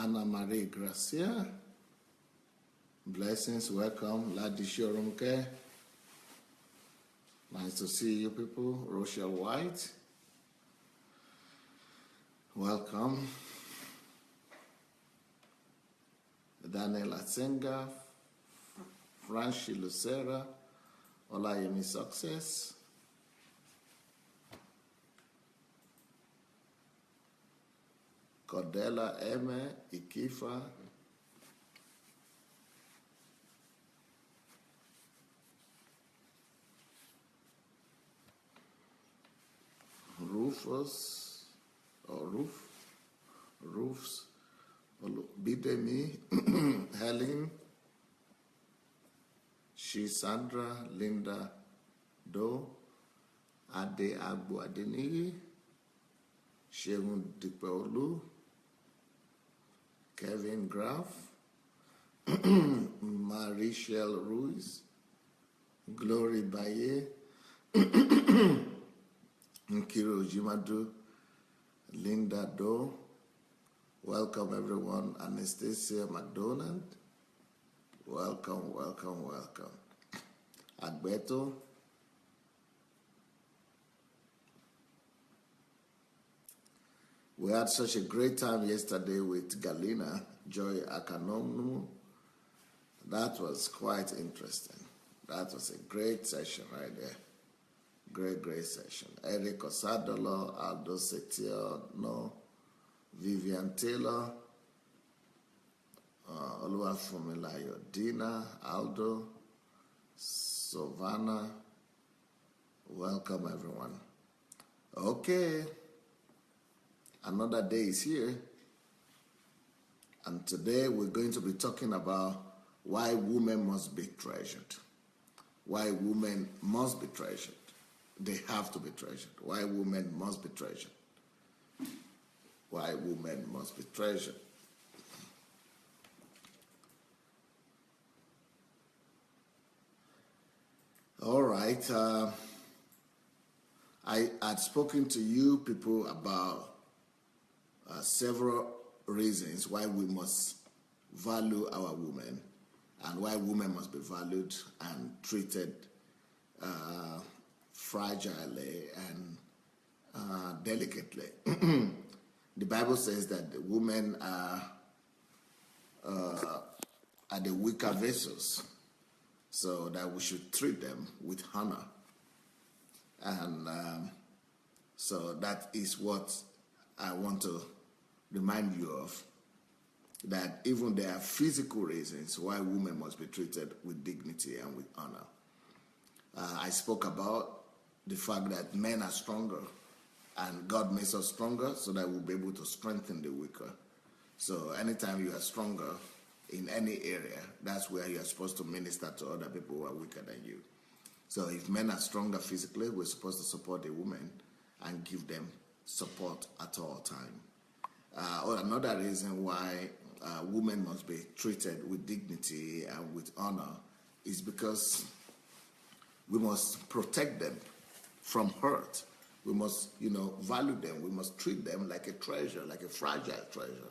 Anna Marie Gracia. Blessings, welcome. Ladi Shorunke. Nice to see you people. Rochelle White. Welcome. Daniel Atsenga. Franchi Lucera. Olayemi Success. Cordella Eme Ikifa. Rufus or Roofs Bidemi Helen Sandra Linda Do Ade Agbu Adeniyi Shegun Dipeolu Kevin Graff Marichelle Ruiz Glory Baye Nkiro Jimadu, Linda Do, welcome everyone. Anastasia McDonald, welcome. Agbeto, we had such a great time yesterday with Galina Joy Akanomnu. That was quite interesting. That was a great session right there. Great session. Eric Osadolo, Aldo Setio, no, Vivian Taylor, Oluwafunmilayo Dina, Aldo, Savannah. Welcome everyone. Okay, another day is here, and today we're going to be talking about why women must be treasured. Why women must be treasured. They have to be treasured. Why women must be treasured. Why women must be treasured. All right. I had spoken to you people about several reasons why we must value our women and why women must be valued and treated fragilely and delicately. The Bible says that the women are the weaker vessels, so that we should treat them with honor. And so that is what I want to remind you of, that even there are physical reasons why women must be treated with dignity and with honor. I spoke about the fact that men are stronger, and God makes us stronger so that we'll be able to strengthen the weaker. So anytime you are stronger in any area, that's where you're supposed to minister to other people who are weaker than you. So if men are stronger physically, we're supposed to support the women and give them support at all time. Or another reason why women must be treated with dignity and with honor is because we must protect them from hurt. We must, value them. We must treat them like a treasure, like a fragile treasure,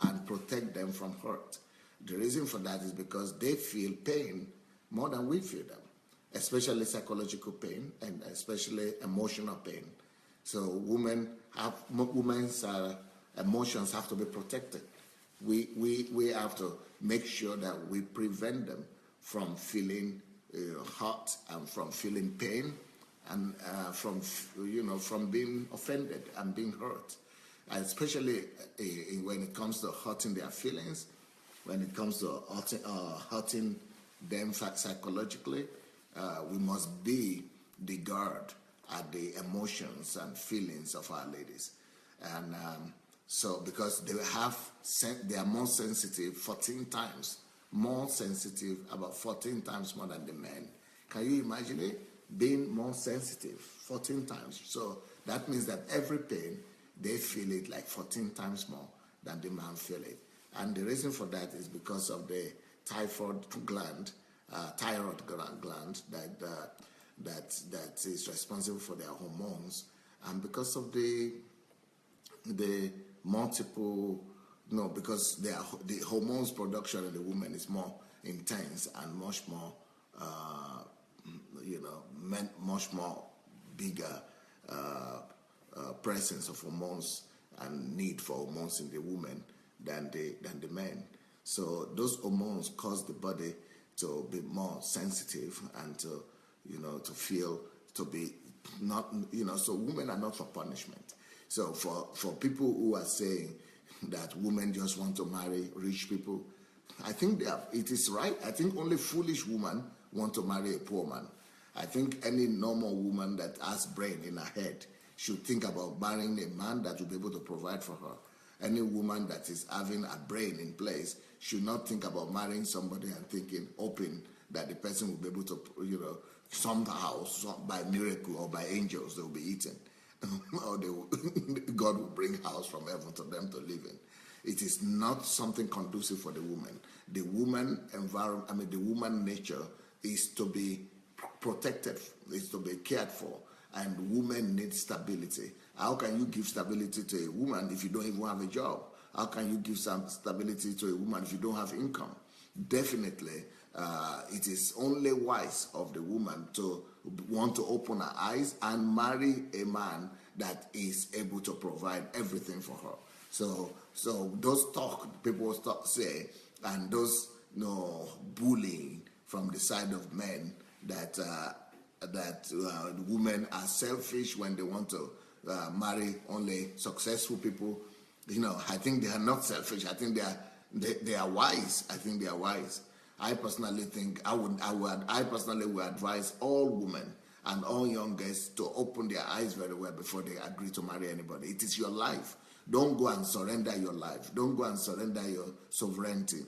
and protect them from hurt. The reason for that is because they feel pain more than we feel them, especially psychological pain and especially emotional pain. So women's emotions have to be protected. We have to make sure that we prevent them from feeling hurt and from feeling pain and from being offended and being hurt, especially when it comes to hurting their feelings, when it comes to hurting them psychologically. We must be the guard at the emotions and feelings of our ladies, and so because they are more sensitive 14 times, about 14 times more than the men. Can you imagine it? Being more sensitive 14 times. So that means that every pain, they feel it like 14 times more than the man feel it. And the reason for that is because of the thyroid gland that is responsible for their hormones, and because of the multiple, because the hormones production in the woman is more intense and much more, much more bigger presence of hormones and need for hormones in the woman than the men. So those hormones cause the body to be more sensitive and to feel, to be not, so women are not for punishment. So for people who are saying that women just want to marry rich people, I think it is right. I think only foolish women want to marry a poor man. I think any normal woman that has brain in her head should think about marrying a man that will be able to provide for her. Any woman that is having a brain in place should not think about marrying somebody and hoping that the person will be able to, somehow, by miracle or by angels, they will be eaten. Or God will bring house from heaven to them to live in. It is not something conducive for the woman. The woman environment, the woman nature is to be protected, is to be cared for, and women need stability. How can you give stability to a woman if you don't even have a job? How can you give some stability to a woman if you don't have income? Definitely, it is only wise of the woman to want to open her eyes and marry a man that is able to provide everything for her. So those people say, and those bullying from the side of men that women are selfish when they want to marry only successful people. I think they are not selfish. I think they are wise. I think they are wise. I personally think I personally would advise all women and all young girls to open their eyes very well before they agree to marry anybody. It is your life. Don't go and surrender your life. Don't go and surrender your sovereignty.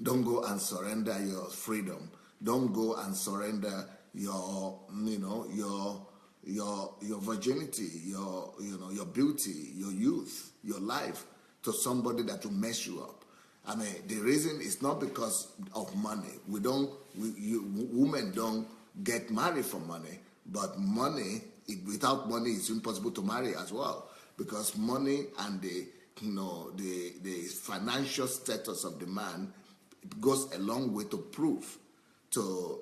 Don't go and surrender your freedom. Don't go and surrender your virginity, your beauty, your youth, your life to somebody that will mess you up. I mean, the reason is not because of money. Women don't get married for money, but without money, it's impossible to marry as well, because money and the financial status of the man goes a long way to prove to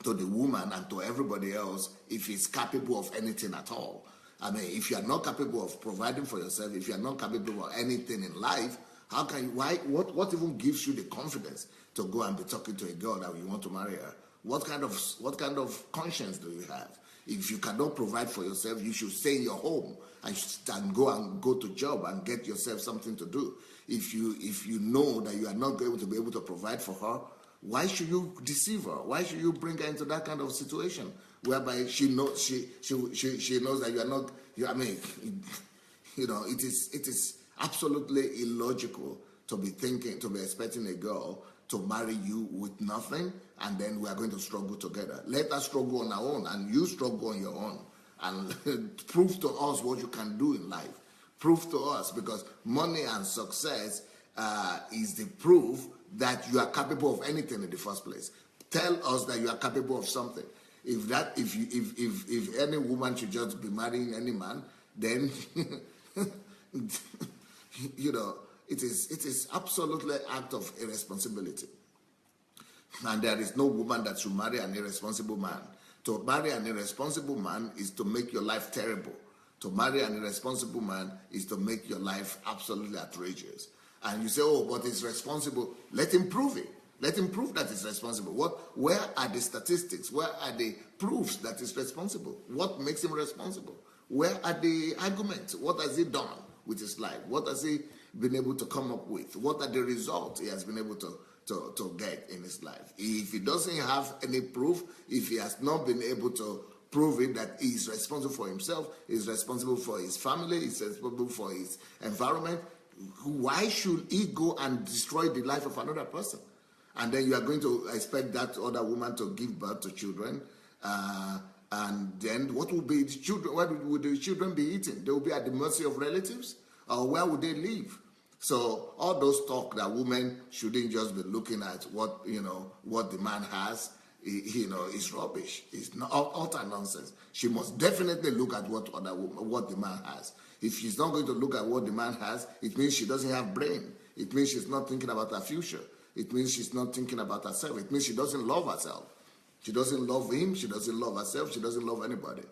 the woman and to everybody else if he's capable of anything at all. I mean, if you are not capable of providing for yourself, if you are not capable of anything in life, how can you? What even gives you the confidence to go and be talking to a girl that you want to marry her? What kind of conscience do you have? If you cannot provide for yourself, you should stay in your home and go to job and get yourself something to do. If you know that you are not going to be able to provide for her, why should you deceive her? Why should you bring her into that kind of situation whereby she knows that you are not? It is absolutely illogical to be expecting a girl to marry you with nothing, and then we are going to struggle together. Let us struggle on our own, and you struggle on your own, and prove to us what you can do in life. Prove to us, because money and success is the proof that you are capable of anything in the first place. Tell us that you are capable of something. If any woman should just be marrying any man, then it is absolutely an act of irresponsibility. And there is no woman that should marry an irresponsible man. To marry an irresponsible man is to make your life terrible. To marry an irresponsible man is to make your life absolutely outrageous. And you say, oh, but it's responsible. Let him prove it. Let him prove that it's responsible. Where are the statistics? Where are the proofs that it's responsible? What makes him responsible? Where are the arguments? What has he done with his life? What has he been able to come up with? What are the results he has been able to get in his life? If he doesn't have any proof, if he has not been able to prove it that he is responsible for himself, he's responsible for his family, he's responsible for his environment, why should he go and destroy the life of another person? And then you are going to expect that other woman to give birth to children, and then what will be the children? Where would the children be eating? They will be at the mercy of relatives, or where would they live? So all those talk that women shouldn't just be looking at what the man has, is rubbish. It's not utter nonsense. She must definitely look at what the man has. If she's not going to look at what the man has, it means she doesn't have brain. It means she's not thinking about her future. It means she's not thinking about herself. It means she doesn't love herself. She doesn't love him. She doesn't love herself. She doesn't love anybody.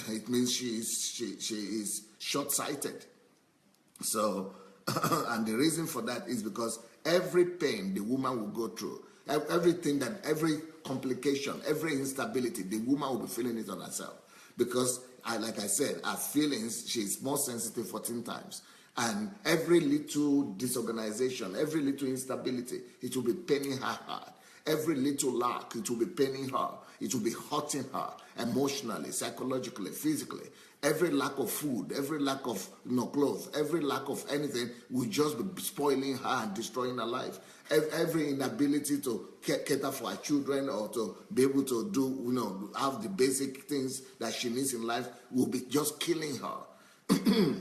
It means she is short-sighted. So, and the reason for that is because every pain the woman will go through, every complication, every instability, the woman will be feeling it on herself. Because, like I said, her feelings, she's more sensitive 14 times. And every little disorganization, every little instability, it will be paining her hard. Every little lack, it will be paining her. It will be hurting her emotionally, psychologically, physically. Every lack of food, every lack of clothes, every lack of anything will just be spoiling her and destroying her life. Every inability to cater for her children or to be able to do, have the basic things that she needs in life will be just killing her.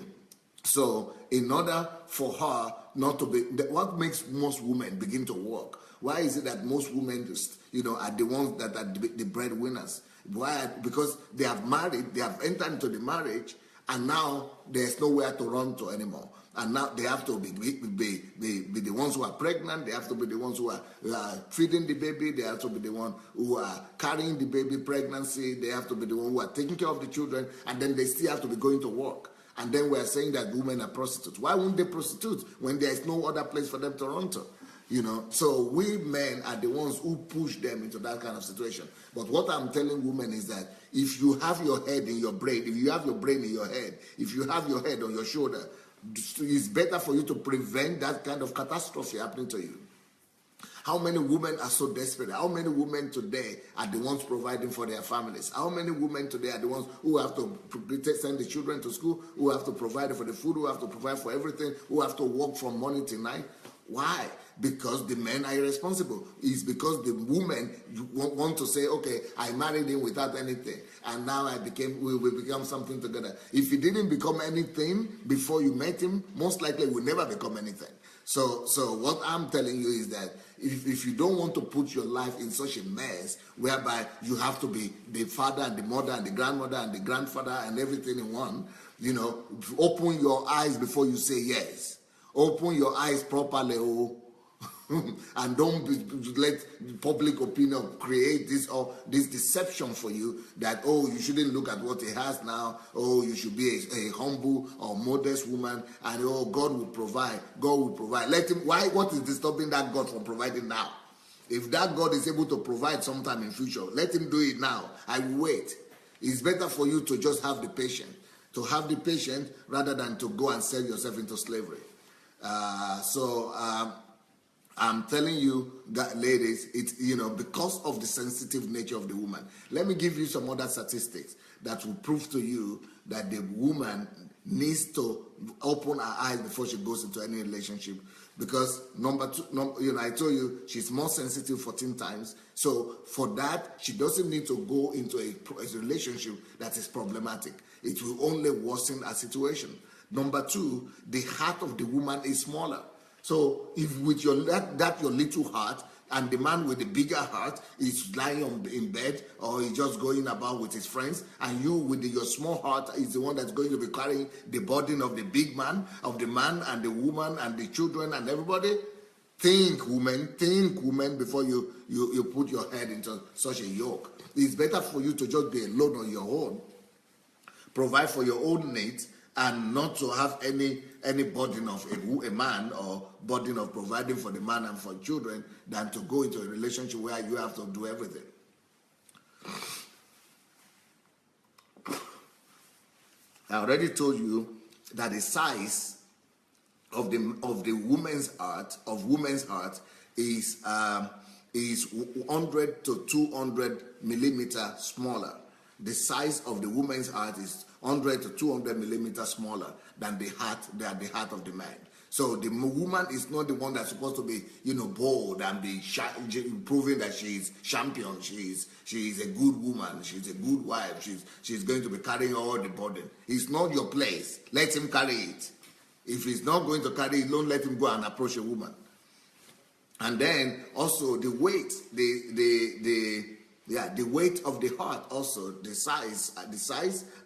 So, in order for her not to be, what makes most women begin to work? Why is it that most women, are the ones that are the breadwinners? Why? Because they have married, they have entered into the marriage, and now there's nowhere to run to anymore. And now they have to be the ones who are pregnant. They have to be the ones who are feeding the baby. They have to be the ones who are carrying the baby pregnancy. They have to be the ones who are taking care of the children, and then they still have to be going to work. And then we're saying that women are prostitutes. Why wouldn't they prostitute when there is no other place for them to run to? So we men are the ones who push them into that kind of situation. But what I'm telling women is that if you have your head in your brain, if you have your brain in your head, if you have your head on your shoulder, it's better for you to prevent that kind of catastrophe happening to you. How many women are so desperate? How many women today are the ones providing for their families? How many women today are the ones who have to send the children to school, who have to provide for the food, who have to provide for everything, who have to work from morning till night? Why? Because the men are irresponsible. It's because the women want to say, okay, I married him without anything, and now we become something together. If he didn't become anything before you met him, most likely will never become anything. So what I'm telling you is that if you don't want to put your life in such a mess whereby you have to be the father and the mother and the grandmother and the grandfather and everything in one, open your eyes before you say yes. Open your eyes properly, and don't let public opinion create this deception for you that, you shouldn't look at what he has now, you should be a humble or modest woman, and God will provide. God will provide. Let him. Why? What is disturbing that God from providing now? If that God is able to provide sometime in future, let him do it now. I will wait. It's better for you to just have the patience, rather than to go and sell yourself into slavery. I'm telling you that, ladies, it's, because of the sensitive nature of the woman. Let me give you some other statistics that will prove to you that the woman needs to open her eyes before she goes into any relationship. Because number two, I told you she's more sensitive 14 times. So for that, she doesn't need to go into a relationship that is problematic. It will only worsen her situation. Number two, the heart of the woman is smaller. So if with your little heart, and the man with the bigger heart is lying in bed or is just going about with his friends, and you with your small heart is the one that's going to be carrying the burden of the big man, of the man and the woman and the children and everybody, think woman before you put your head into such a yoke. It's better for you to just be alone on your own, provide for your own needs, and not to have any burden of a man or burden of providing for the man and for children than to go into a relationship where you have to do everything. I already told you that the size of the woman's heart is 100 to 200 millimeter smaller. The size of the woman's heart is 100 to 200 millimeters smaller than the heart of the man. So the woman is not the one that's supposed to be, bold and be proving that she is champion. She is a good woman. She's a good wife. She's going to be carrying all the burden. It's not your place. Let him carry it. If he's not going to carry it, don't let him go and approach a woman. And then also the weight, the weight of the heart, also the size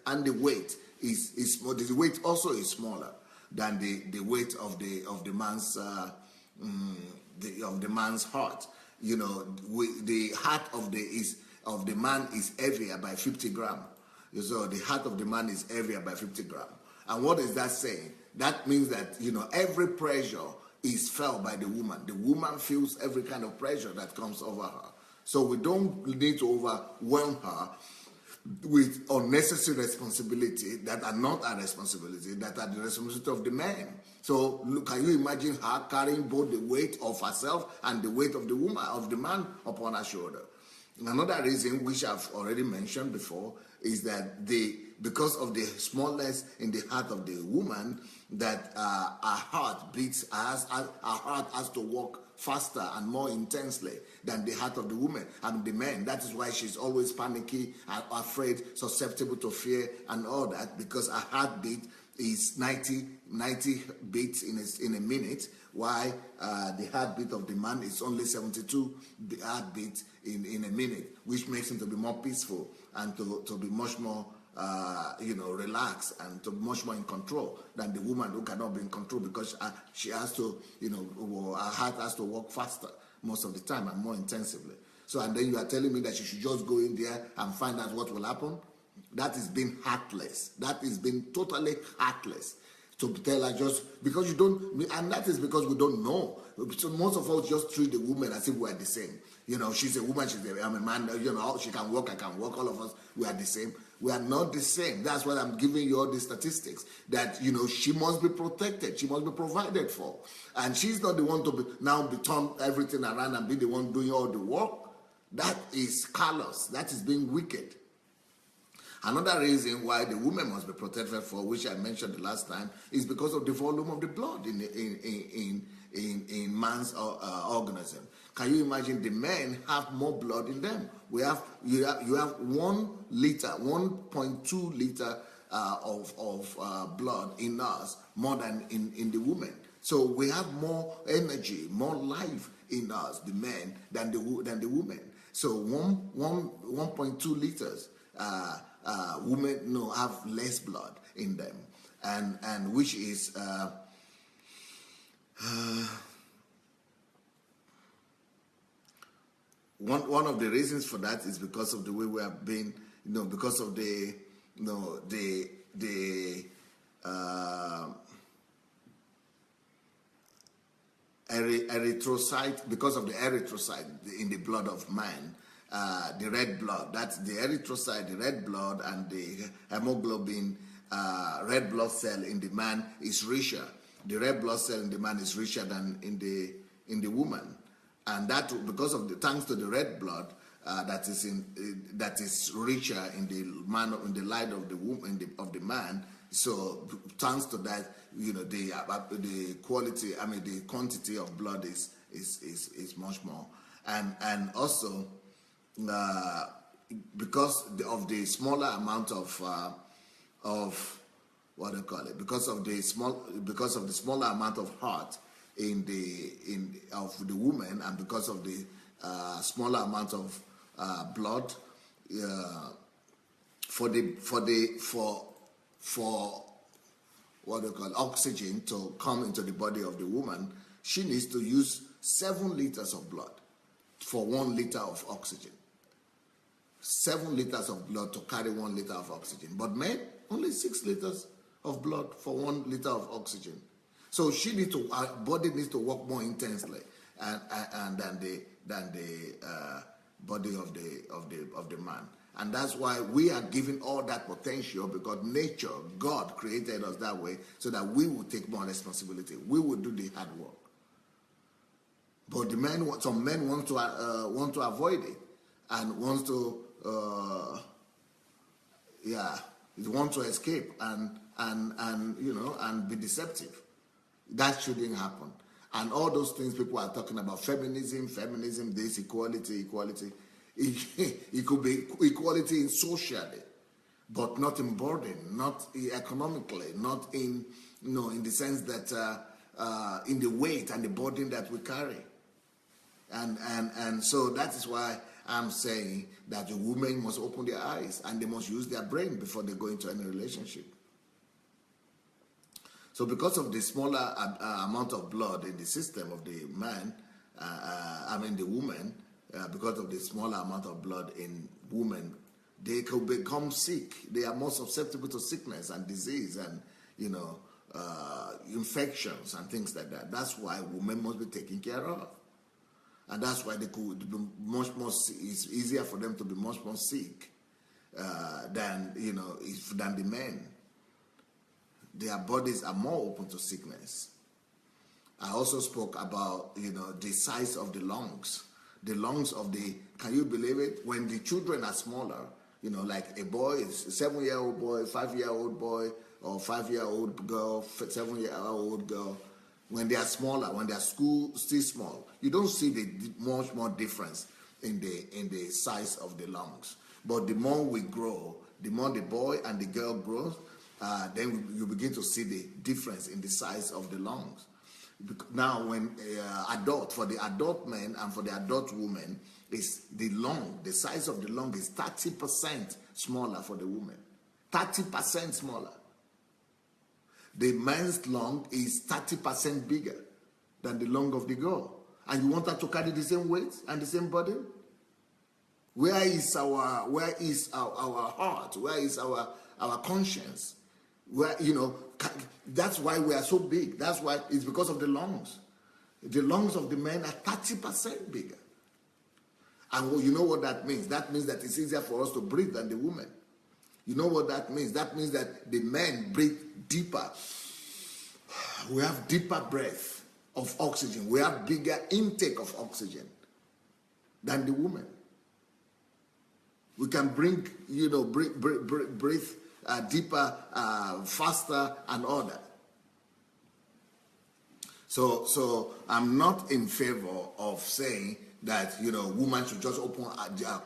and the weight is small. The weight also is smaller than the weight of the man's of the man's heart. You know, the heart of the man is heavier by 50 grams. So the heart of the man is heavier by 50 grams. And what is that saying? That means that, you know, every pressure is felt by the woman. The woman feels every kind of pressure that comes over her. So we don't need to overwhelm her with unnecessary responsibility that are not our responsibility, that are the responsibility of the man. So can you imagine her carrying both the weight of herself and the weight of the woman, of the man upon her shoulder? Another reason, which I've already mentioned before, is that because of the smallness in the heart of the woman, that our heart beats, our heart has to work faster and more intensely than the heart of the woman and the man. That is why she's always panicky, afraid, susceptible to fear and all that, because her heartbeat is 90 beats in a minute, while the heartbeat of the man is only 72 heartbeats in a minute, which makes him to be more peaceful and to be much more relaxed and to be much more in control than the woman who cannot be in control, because she has to, her heart has to work faster most of the time and more intensively. So, and then you are telling me that she should just go in there and find out what will happen? That is being heartless. That is being totally heartless. To tell her just because you don't, and that is because we don't know. So most of us just treat the woman as if we are the same. She's a woman, I'm a man, she can work, I can work, all of us, we are the same. We are not the same. That's why I'm giving you all these statistics, that, she must be protected, she must be provided for. And she's not the one to now turn everything around and be the one doing all the work. That is callous, that is being wicked. Another reason why the woman must be protected for, which I mentioned the last time, is because of the volume of the blood in man's organism. Can you imagine? The men have more blood in them. You have 1 liter, 1.2 liter of blood in us more than in the women. So we have more energy, more life in us, the men, than the women. So 1.2 liters. Women have less blood in them, and which is one of the reasons for that is because of the way we have been, because of the erythrocyte, because of the erythrocyte in the blood of man. The red blood, that's the erythrocyte, the red blood, and the hemoglobin, red blood cell in the man is richer. The red blood cell in the man is richer than in the woman, and that because of thanks to the red blood that is richer in the man, in the light of the woman, of the man. So thanks to that, the quality, the quantity of blood is much more, and also. Because of the smaller amount of what do you call it? Because of the smaller amount of heart of the woman, and because of the smaller amount of blood for what do you call it? Oxygen to come into the body of the woman, she needs to use 7 liters of blood for 1 liter of oxygen. 7 liters of blood to carry 1 liter of oxygen. But men, only 6 liters of blood for 1 liter of oxygen. So our body needs to work more intensely and than the body of the man. And that's why we are given all that potential, because nature, God created us that way so that we will take more responsibility. We will do the hard work. But some men want to avoid it and want to want to escape and be deceptive. That shouldn't happen. And all those things people are talking about, feminism, this equality. It could be equality in socially, but not in burden, not economically, not in in the sense that in the weight and the burden that we carry. And so that is why I'm saying that the women must open their eyes and they must use their brain before they go into any relationship. So because of the smaller amount of blood in the system of the man, the woman, because of the smaller amount of blood in women, they could become sick. They are more susceptible to sickness and disease and, infections and things like that. That's why women must be taken care of. And that's why they could be much more, it's easier for them to be much more sick than the men. Their bodies are more open to sickness. I also spoke about, the size of the lungs. The lungs of can you believe it? When the children are smaller, like a boy, is a 7-year-old boy, 5-year-old boy, or 5-year-old girl, 7-year-old girl, when they are smaller, when they are still small, you don't see the much more difference in the size of the lungs. But the more we grow, the more the boy and the girl grows, then you begin to see the difference in the size of the lungs. Now, when for the adult men and for the adult women, is the size of the lung is 30% smaller for the woman. 30% smaller. The man's lung is 30% bigger than the lung of the girl. And you want her to carry the same weight and the same burden? Where is our heart? Where is our conscience? Where, that's why we are so big. That's why it's because of the lungs. The lungs of the men are 30% bigger. And you know what that means? That means that it's easier for us to breathe than the women. You know what that means? That means that the men breathe deeper. We have deeper breath of oxygen. We have bigger intake of oxygen than the woman. We can breathe deeper, faster, and all that. So I'm not in favor of saying that woman should just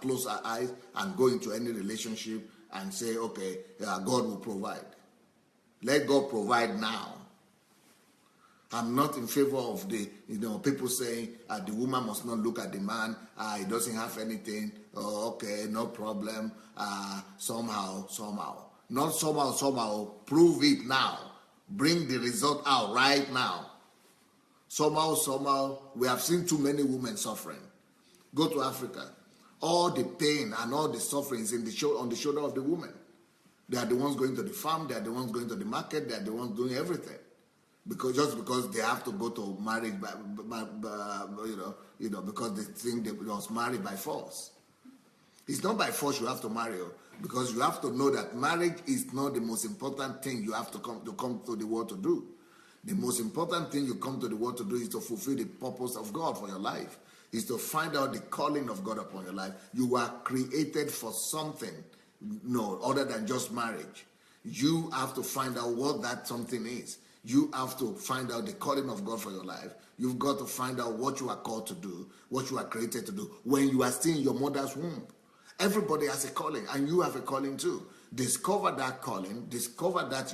close her eyes and go into any relationship and say, okay, God will provide. Let God provide now. I'm not in favor of the people saying the woman must not look at the man. He doesn't have anything. Oh, okay, no problem. Somehow. Not somehow. Prove it now. Bring the result out right now. Somehow, we have seen too many women suffering. Go to Africa. All the pain and all the sufferings on the shoulder of the woman. They are the ones going to the farm. They are the ones going to the market. They are the ones doing everything. Because they have to go to marriage, because they think they was married by force. It's not by force you have to marry her, because you have to know that marriage is not the most important thing you have to come to the world to do. The most important thing you come to the world to do is to fulfill the purpose of God for your life. Is to find out the calling of God upon your life. You are created for something, other than just marriage. You have to find out what that something is. You have to find out the calling of God for your life. You've got to find out what you are called to do, what you are created to do when you are still in your mother's womb. Everybody has a calling, and you have a calling too. Discover that calling. Discover that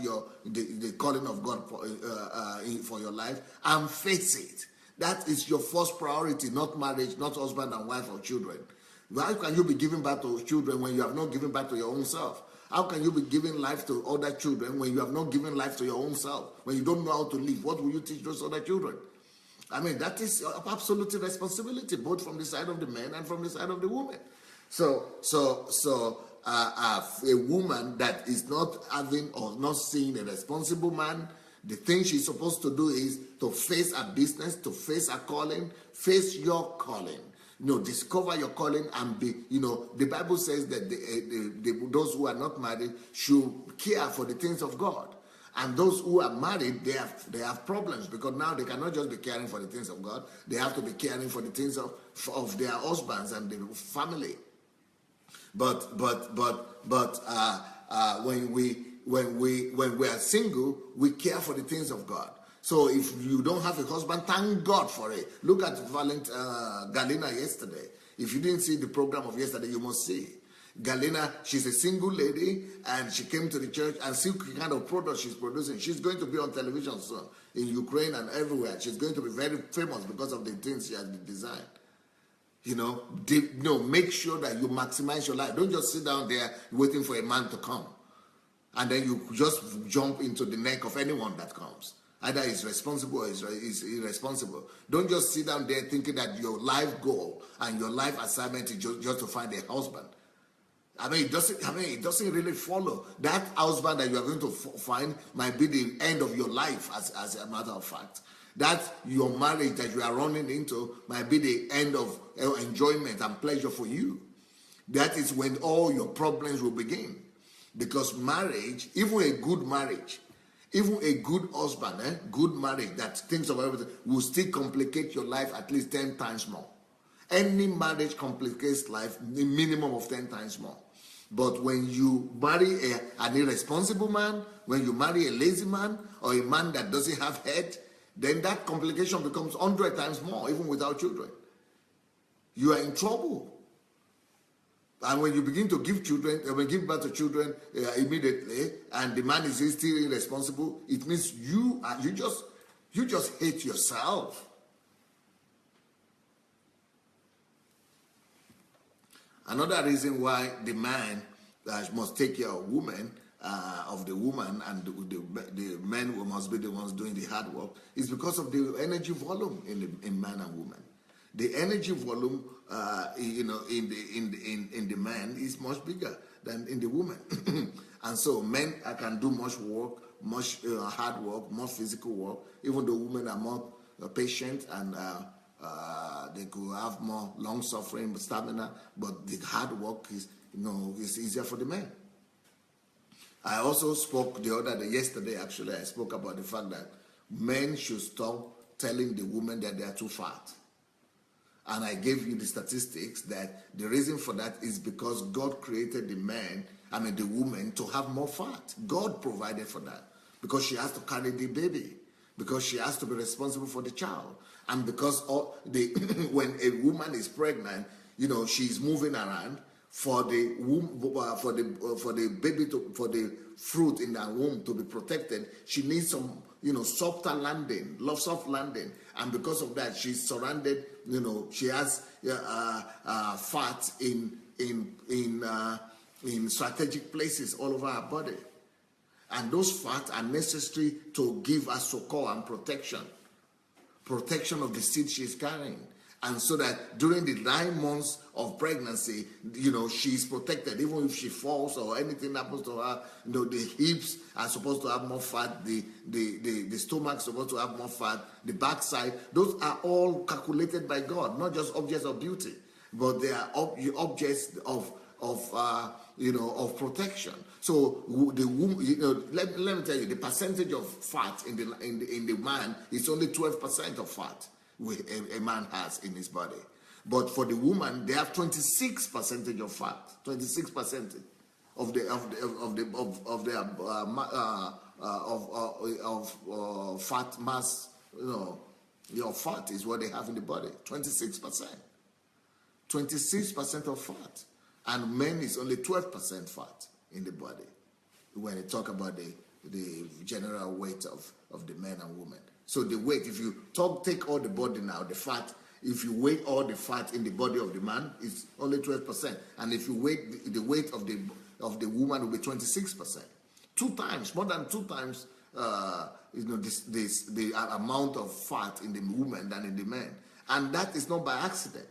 the calling of God for your life, and face it. That is your first priority, not marriage, not husband and wife or children. How can you be giving back to children when you have not given back to your own self? How can you be giving life to other children when you have not given life to your own self? When you don't know how to live, what will you teach those other children? That is absolute responsibility, both from the side of the man and from the side of the woman. So a woman that is not having or not seeing a responsible man, the thing she's supposed to do is to face her business, to face her calling, face your calling. Discover your calling and be, the Bible says that those who are not married should care for the things of God. And those who are married, they have problems, because now they cannot just be caring for the things of God. They have to be caring for the things of their husbands and their family. But when we are single, we care for the things of God. So if you don't have a husband, thank God for it. Look at Galina yesterday. If you didn't see the program of yesterday, you must see. Galina, she's a single lady, and she came to the church, and see the kind of product she's producing. She's going to be on television soon in Ukraine and everywhere. She's going to be very famous because of the things she has designed. Make sure that you maximize your life. Don't just sit down there waiting for a man to come. And then you just jump into the neck of anyone that comes. Either is responsible or is irresponsible. Don't just sit down there thinking that your life goal and your life assignment is just to find a husband. It doesn't really follow. That husband that you are going to find might be the end of your life, as a matter of fact. That your marriage that you are running into might be the end of enjoyment and pleasure for you. That is when all your problems will begin. Because marriage, even a good marriage, even a good husband, good marriage that thinks of everything, will still complicate your life at least 10 times more. Any marriage complicates life a minimum of 10 times more. But when you marry an irresponsible man, when you marry a lazy man, or a man that doesn't have head, then that complication becomes 100 times more, even without children. You are in trouble. And when you begin to give birth to children immediately, and the man is still irresponsible, it means you just hate yourself. Another reason why the man must take care of woman, of the woman, and the men must be the ones doing the hard work, is because of the energy volume in man and woman. The energy volume, in the man is much bigger than in the woman, and so men can do much work, much hard work, more physical work. Even though women are more patient and they could have more long suffering stamina, but the hard work is easier for the men. I also spoke yesterday actually, I spoke about the fact that men should stop telling the women that they are too fat. And I gave you the statistics that the reason for that is because God created the woman to have more fat. God provided for that because she has to carry the baby, because she has to be responsible for the child, and because when a woman is pregnant, she's moving around for the womb, for the baby for the fruit in her womb to be protected. She needs some soft landing, and because of that, she's surrounded. She has fat in strategic places all over her body, and those fats are necessary to give her succor and protection of the seed she's carrying. And so that during the 9 months of pregnancy, she's protected. Even if she falls or anything happens to her, the hips are supposed to have more fat, the stomach is supposed to have more fat, the backside. Those are all calculated by God, not just objects of beauty, but they are objects of protection. So the woman, let me tell you, the percentage of fat in the man is only 12% of fat a man has in his body, but for the woman they have 26% of fat, 26% of fat mass. Your fat is what they have in the body. 26% of fat, and men is only 12% fat in the body. When you talk about the general weight of the men and women. So the weight, if you take all the body now, the fat, if you weigh all the fat in the body of the man, it's only 12%. And if you weigh the weight of the woman, will be 26%. 2 times, more than 2 times, the amount of fat in the woman than in the man. And that is not by accident.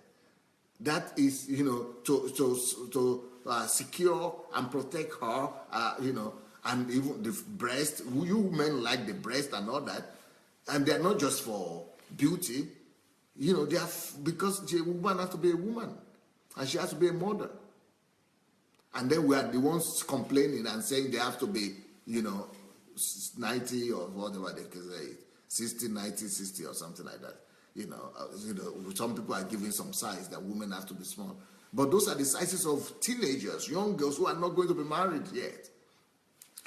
That is, to secure and protect her, and even the breast. You men like the breast and all that. And they're not just for beauty, they are because the woman has to be a woman, and she has to be a mother. And then we are the ones complaining and saying they have to be, 90 or whatever they can say, 60, 90, 60 or something like that. Some people are giving some size that women have to be small, but those are the sizes of teenagers, young girls who are not going to be married yet.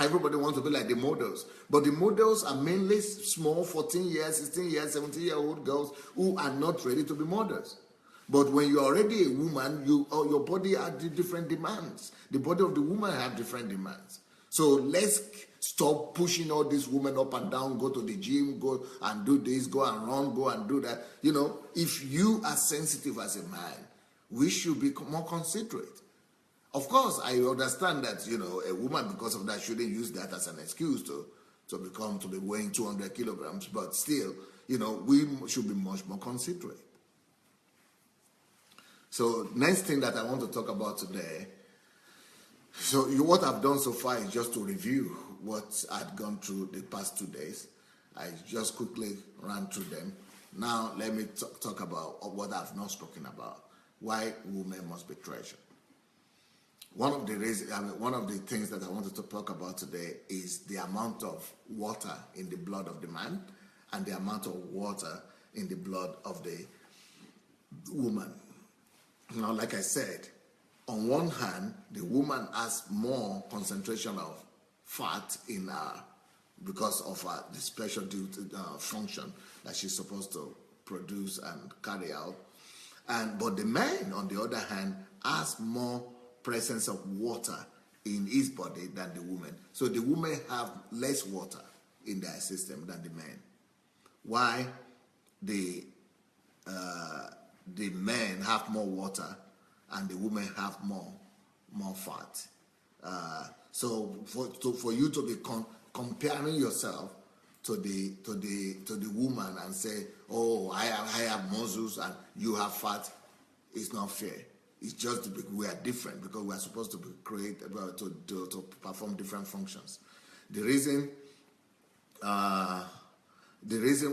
Everybody wants to be like the models. But the models are mainly small 14 years, 16 years, 17-year-old girls who are not ready to be models. But when you're already a woman, your body has different demands. The body of the woman has different demands. So let's stop pushing all these women up and down, go to the gym, go and do this, go and run, go and do that. If you are sensitive as a man, we should be more considerate Of course, I understand that, a woman, because of that, shouldn't use that as an excuse to be weighing 200 kilograms, but still, we should be much more considerate. So next thing that I want to talk about today, what I've done so far is just to review what I'd gone through the past 2 days. I just quickly ran through them. Now let me talk about what I've not spoken about, why women must be treasured. One of the things that I wanted to talk about today is the amount of water in the blood of the man and the amount of water in the blood of the woman. Now, like I said, on one hand, the woman has more concentration of fat in her because of the special function that she's supposed to produce and carry out. But the man, on the other hand, has more presence of water in his body than the woman. So the women have less water in their system than the men. Why the men have more water and the women have more fat. So for you to be comparing yourself to the woman and say, oh, I have muscles and you have fat, it's not fair. It's just we are different because we are supposed to be created to perform different functions. The reason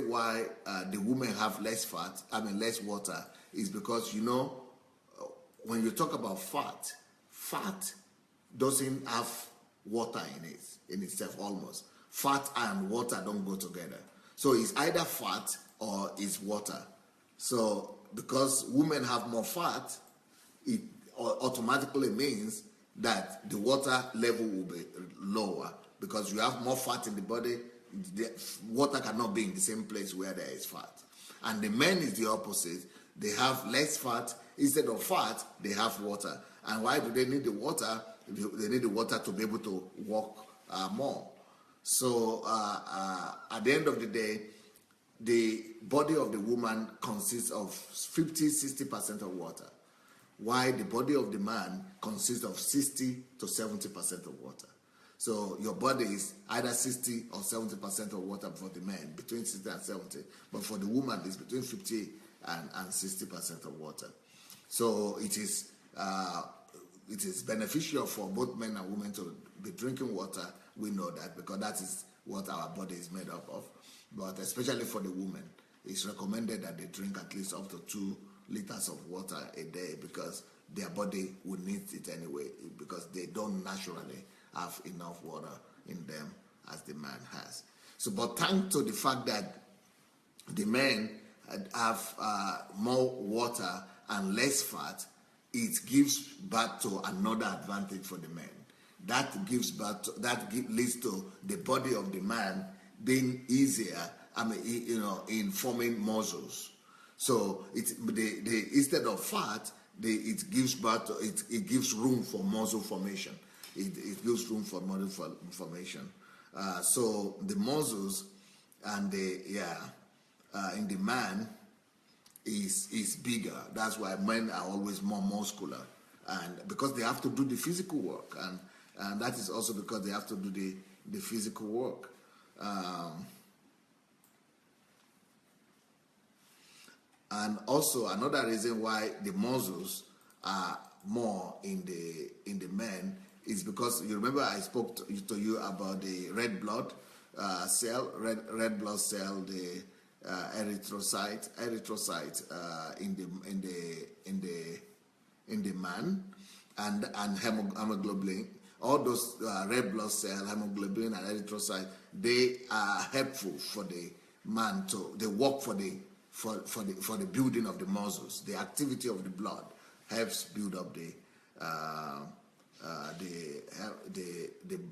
why the women have less water is because, when you talk about fat doesn't have water in itself almost. Fat and water don't go together. So it's either fat or it's water. So because women have more fat, it automatically means that the water level will be lower because you have more fat in the body. The water cannot be in the same place where there is fat. And the men is the opposite. They have less fat. Instead of fat, they have water. And why do they need the water? They need the water to be able to walk more. So at the end of the day, the body of the woman consists of 50-60% of water, while the body of the man consists of 60 to 70% of water. So your body is either 60 or 70% of water for the man, between 60 and 70. But for the woman, it's between 50 and 60% of water. So it is beneficial for both men and women to be drinking water. We know that because that is what our body is made up of. But especially for the women, it's recommended that they drink at least up to 2 liters of water a day because their body would need it anyway because they don't naturally have enough water in them as the man has. So, but thanks to the fact that the men have more water and less fat, it gives birth to another advantage for the men. That leads to the body of the man being easier, in forming muscles. So instead of fat, it gives room for muscle formation. It gives room for muscle formation. So the muscles and in the man is bigger. That's why men are always more muscular, and because they have to do the physical work, and that is also because they have to do the physical work. And also another reason why the muscles are more in the men is because you remember I spoke to you about the red blood cell, red blood cell, the erythrocyte in the man, and hemoglobin. All those red blood cell, hemoglobin, and erythrocyte, they are helpful for the man they work for the building of the muscles. The activity of the blood helps build up the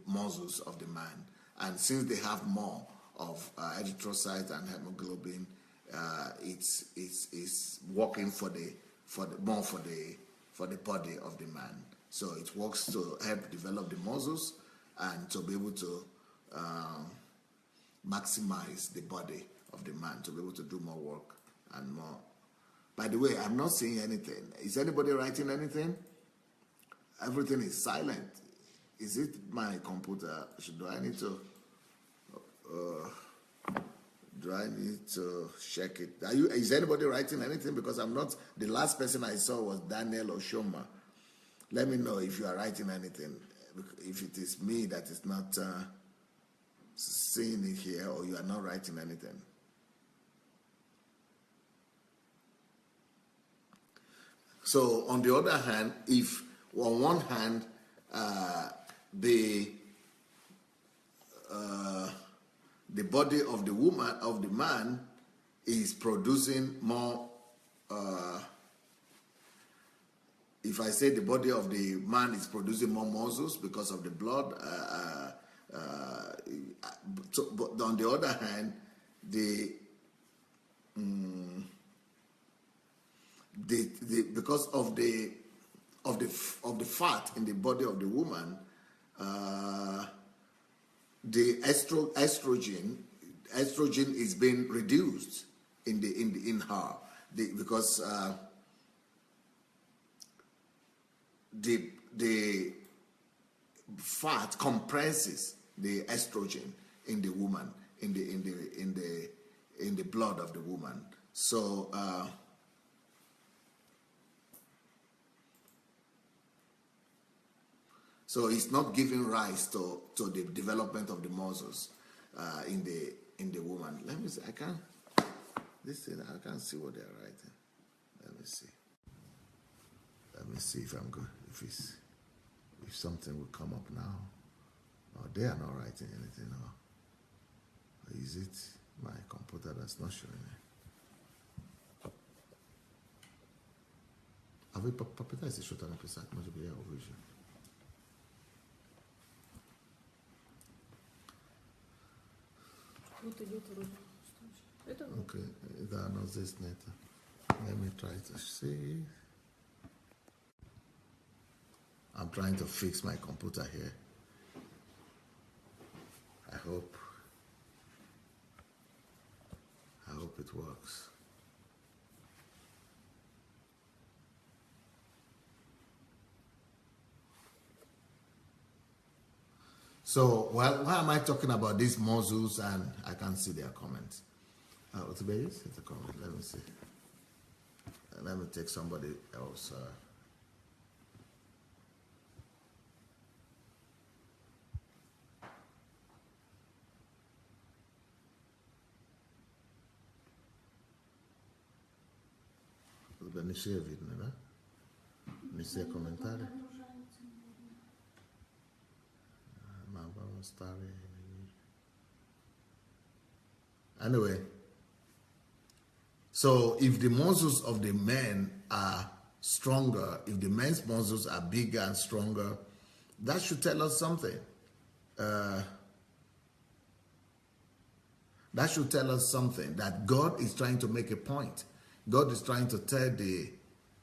muscles of the man. And since they have more of erythrocytes and hemoglobin, it's working for the body of the man. So it works to help develop the muscles and to be able to maximize the body of the man, to be able to do more work and more. By the way, I'm not seeing anything. Is anybody writing anything? Everything is silent. Is it my computer? Do I need to? Do I need to check it? Is anybody writing anything? Because I'm not. The last person I saw was Daniel Oshoma. Let me know if you are writing anything. If it is me that is not seeing it here, or you are not writing anything. So on the other hand, if on one hand the body of the woman, of the man, is producing more. If I say the body of the man is producing more muscles because of the blood, but on the other hand, because of the fat in the body of the woman, the estrogen is being reduced in her, because the fat compresses the estrogen in the woman, in the blood of the woman. So so it's not giving rise to the development of the muscles in the woman. Let me see. I can't see what they're writing. Let me see. Let me see if I'm good. If something will come up now. Oh, they are not writing anything. Or is it my computer that's not showing it? Avui papita esse chutando a pensar como eu queria hoje. Okay, that knows this net. Let me try to see. I'm trying to fix my computer here. I hope it works. So, why am I talking about these muscles and I can't see their comments? What's the base? It's a comment. Let me see. Let me take somebody else. Ne si je vidno, da? Ne si je komentare? Anyway, so if the muscles of the men are stronger, if the men's muscles are bigger and stronger, that should tell us something. That should tell us something, that God is trying to make a point. God is trying to tell the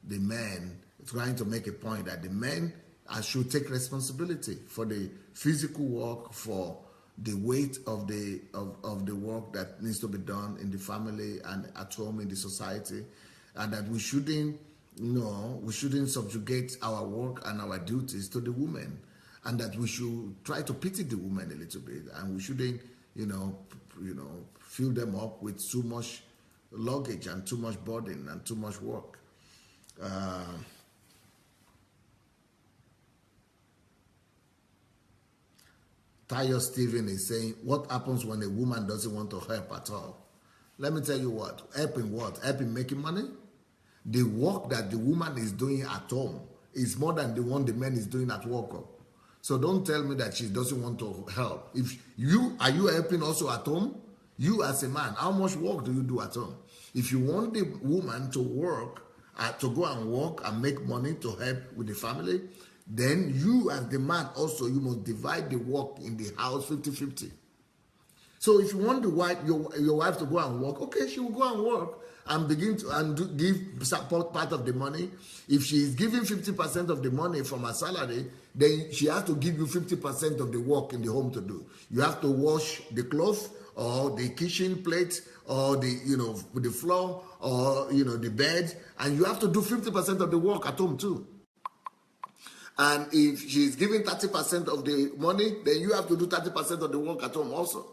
men, trying to make a point that the men should take responsibility for the physical work, for the weight of the work that needs to be done in the family and at home in the society, and that we shouldn't subjugate our work and our duties to the women, and that we should try to pity the women a little bit, and we shouldn't fill them up with too much luggage and too much burden and too much work. Tayo Stephen is saying, what happens when a woman doesn't want to help at all? Let me tell you what. Help in what? Help in making money? The work that the woman is doing at home is more than the one the man is doing at work. So don't tell me that she doesn't want to help. Are you helping also at home? You as a man, how much work do you do at home? If you want the woman to work, to go and work and make money to help with the family, then you as the man also, you must divide the work in the house 50-50. So if you want your wife to go and work, okay, she will go and work and begin to give support part of the money. If she is giving 50% of the money from her salary, then she has to give you 50% of the work in the home to do. You have to wash the clothes, or the kitchen plate, or the floor, or the bed, and you have to do 50% of the work at home too. And if she's giving 30% of the money, then you have to do 30% of the work at home also.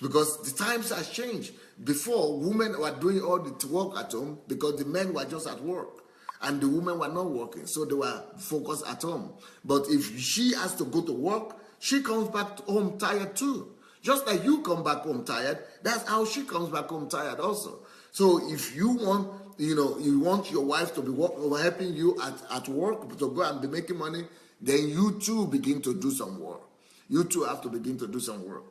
Because the times has changed. Before, women were doing all the work at home because the men were just at work. And the women were not working, so they were focused at home. But if she has to go to work, she comes back home tired too. Just like you come back home tired, that's how she comes back home tired also. So if you want, you want your wife to be helping you at work, to go and be making money, then you too begin to do some work. You too have to begin to do some work.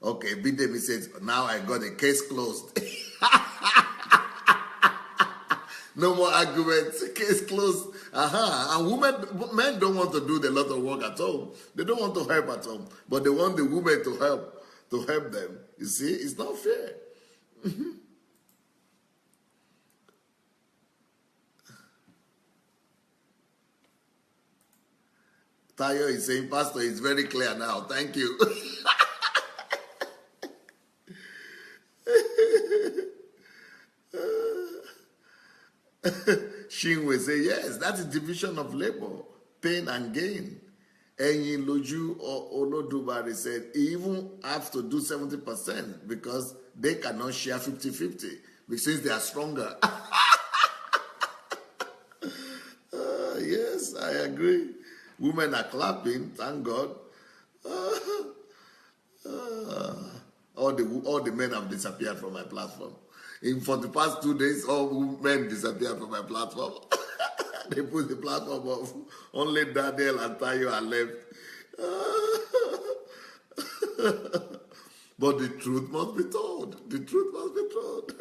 Okay, Bidemi says, now I got a case closed. No more arguments. Case closed. And men don't want to do a lot of work at home. They don't want to help at home, but they want the women to help them. You see, it's not fair. Tayo is saying, Pastor, it's very clear now. Thank you. Shin will say, yes, that is division of labor, pain and gain. Enyi Loju or Olodubari said, he even have to do 70% because they cannot share 50-50 since they are stronger. Yes, I agree. Women are clapping, thank God. All the men have disappeared from my platform. For the past 2 days, all men disappeared from my platform. They put the platform off. Only Daniel and Tayo are left. But the truth must be told. The truth must be told.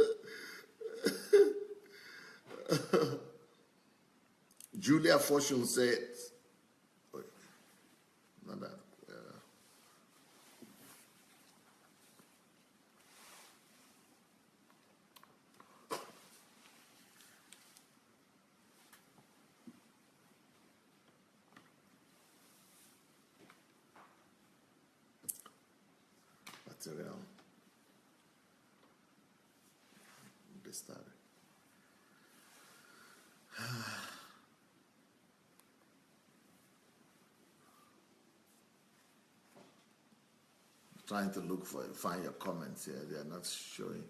Julia Fortune said, not that. Material. They started. Trying to find your comments here. They are not showing.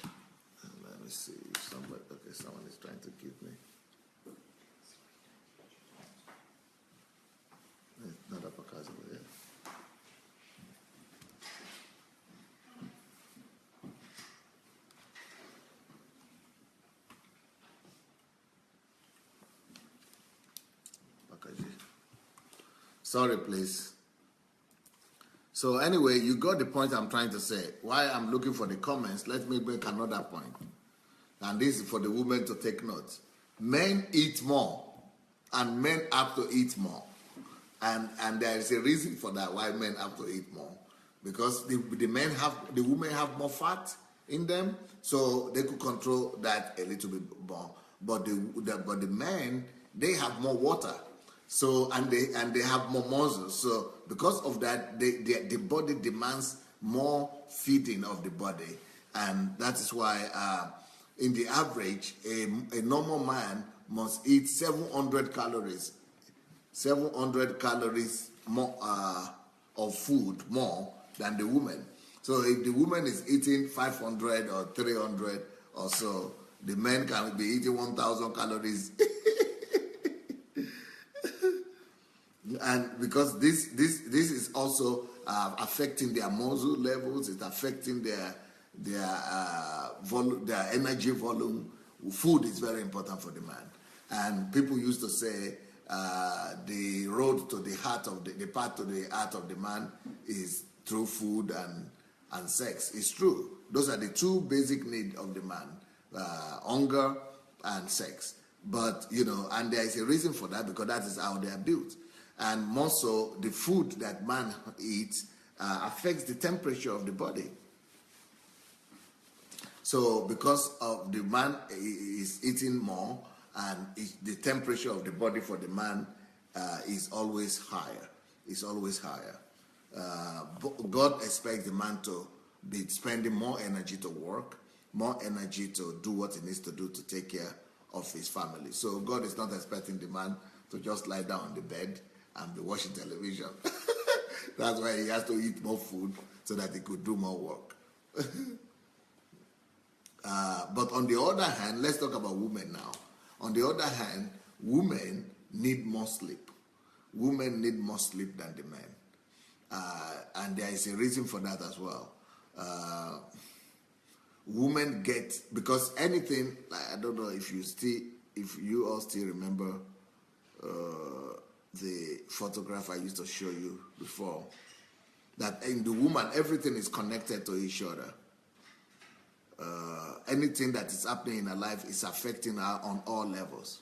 Let me see. Someone is trying to give me. It's not a Picasso yet. Sorry, please. So anyway, you got the point I'm trying to say. Why I'm looking for the comments, let me make another point. And this is for the women to take note. Men eat more, and men have to eat more. And there is a reason for that, why men have to eat more. Because the women have more fat in them, so they could control that a little bit more. But the men, they have more water. So and they have more muscles. So because of that, the body demands more feeding of the body, and that is why, in the average, a normal man must eat 700 calories, 700 calories more of food more than the woman. So if the woman is eating 500 or 300 or so, the man can be eating 1,000 calories. And because this is also affecting their muscle levels, it's affecting their energy volume. Food is very important for the man. And people used to say the road to the heart of the path to the heart of the man is through food and sex. It's true. Those are the two basic needs of the man, hunger and sex. But, and there is a reason for that, because that is how they are built. And more so, the food that man eats affects the temperature of the body. So because of the man is eating more, and the temperature of the body for the man is always higher. It's always higher. God expects the man to be spending more energy to work, more energy to do what he needs to do to take care of his family. So God is not expecting the man to just lie down on the bed and be watching television. That's why he has to eat more food so that he could do more work. But on the other hand, let's talk about women now. On the other hand, women need more sleep. Women need more sleep than the men. And there is a reason for that as well. Women get, because anything, I don't know if you all still remember the photograph I used to show you before, that in the woman, everything is connected to each other. Anything that is happening in her life is affecting her on all levels.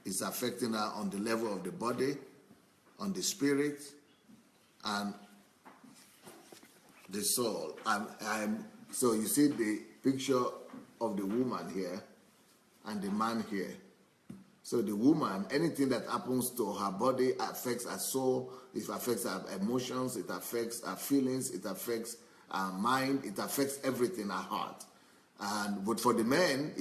It's affecting her on the level of the body, on the spirit, and the soul. So you see the picture of the woman here and the man here. So the woman, anything that happens to her body affects her soul, it affects her emotions, it affects her feelings, it affects her mind, it affects everything, her heart. But for the man,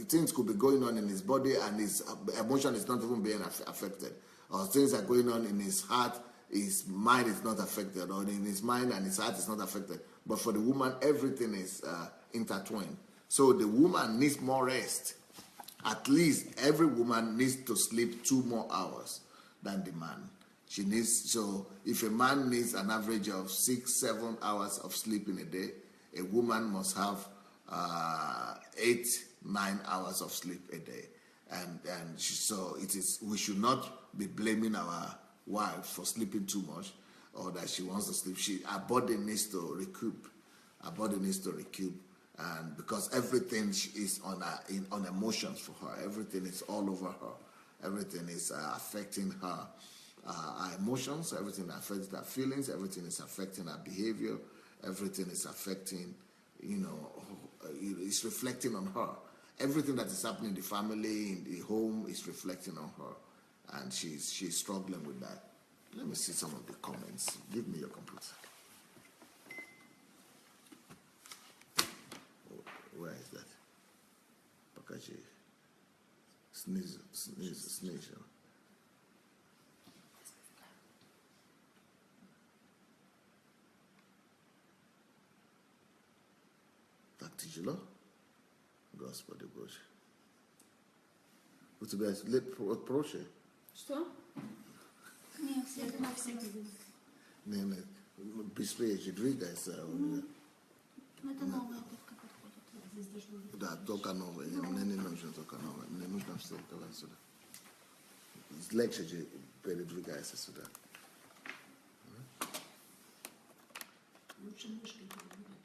things could be going on in his body and his emotion is not even being affected. Or things are going on in his heart, his mind is not affected. Or in his mind and his heart is not affected. But for the woman, everything is intertwined. So the woman needs more rest. At least every woman needs to sleep 2 more hours than the man. So if a man needs an average of 6-7 hours of sleep in a day, a woman must have 8-9 hours of sleep a day. So we should not be blaming our wives for sleeping too much or that she wants to sleep. Our body needs to recoup. Our body needs to recoup. And because everything is on emotions for her. Everything is all over her. Everything is affecting her emotions. Everything affects her feelings. Everything is affecting her behavior. Everything is affecting, it's reflecting on her. Everything that is happening in the family, in the home, is reflecting on her. And she's struggling with that. Let me see some of the comments. Give me your computer. Where is that? Pakaji. Sneeze. Tak tijelo? Господи Боже. У тебя лет проще? Что? Нет, все. Не, быстрее двигайся. Это новая только подходит. Здесь должно быть. Да, только новая. Мне не нужно только новая. Мне нужно все давай сюда. Легче передвигайся сюда. Лучше мышкой передвигать.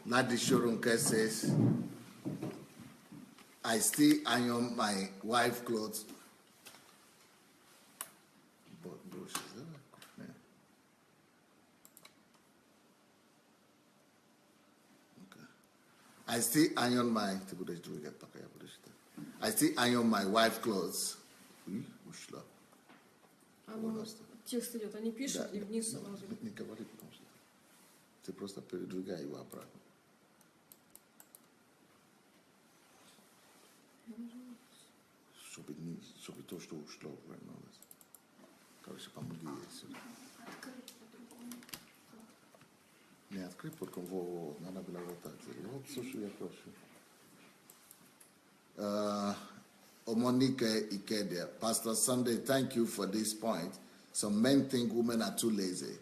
Nadi Shorunke says, I still iron my wife's clothes. I still iron my wife's clothes. Ушла. Текст идет, они пишут и вниз сразу. Не говори, потому что ты просто передвигай его обратно. Чтобы то, что ушло, вернулось. Короче, помоги ей сюда. Не открыть, по-другому надо было вот так. Вот, слушай, я прошу. Omonike Ikedia. Pastor Sandey, thank you for this point. Some men think women are too lazy.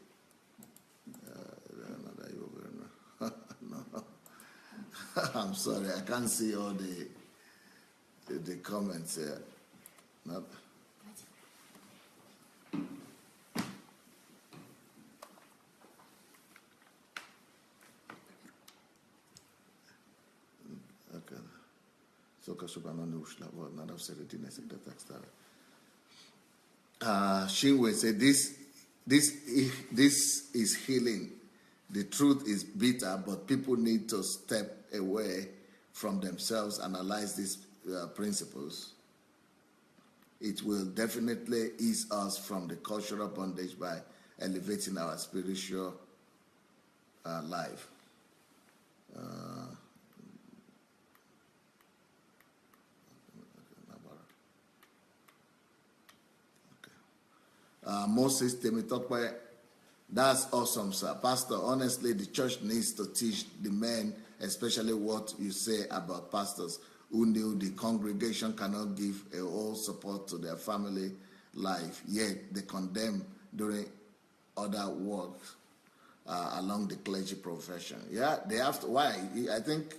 No. I'm sorry, I can't see all the comments here. Not. Okay. Только чтобы она не ушла. Вот, надо в середине всегда так ставить. Shinwe said, this is healing. The truth is bitter, but people need to step away from themselves, analyze these principles. It will definitely ease us from the cultural bondage by elevating our spiritual life. Moses Temitokwe, that's awesome, sir. Pastor, honestly, the church needs to teach the men, especially what you say about pastors who knew the congregation cannot give a whole support to their family life, yet they condemn during other works along the clergy profession. Yeah, they have to. Why? I think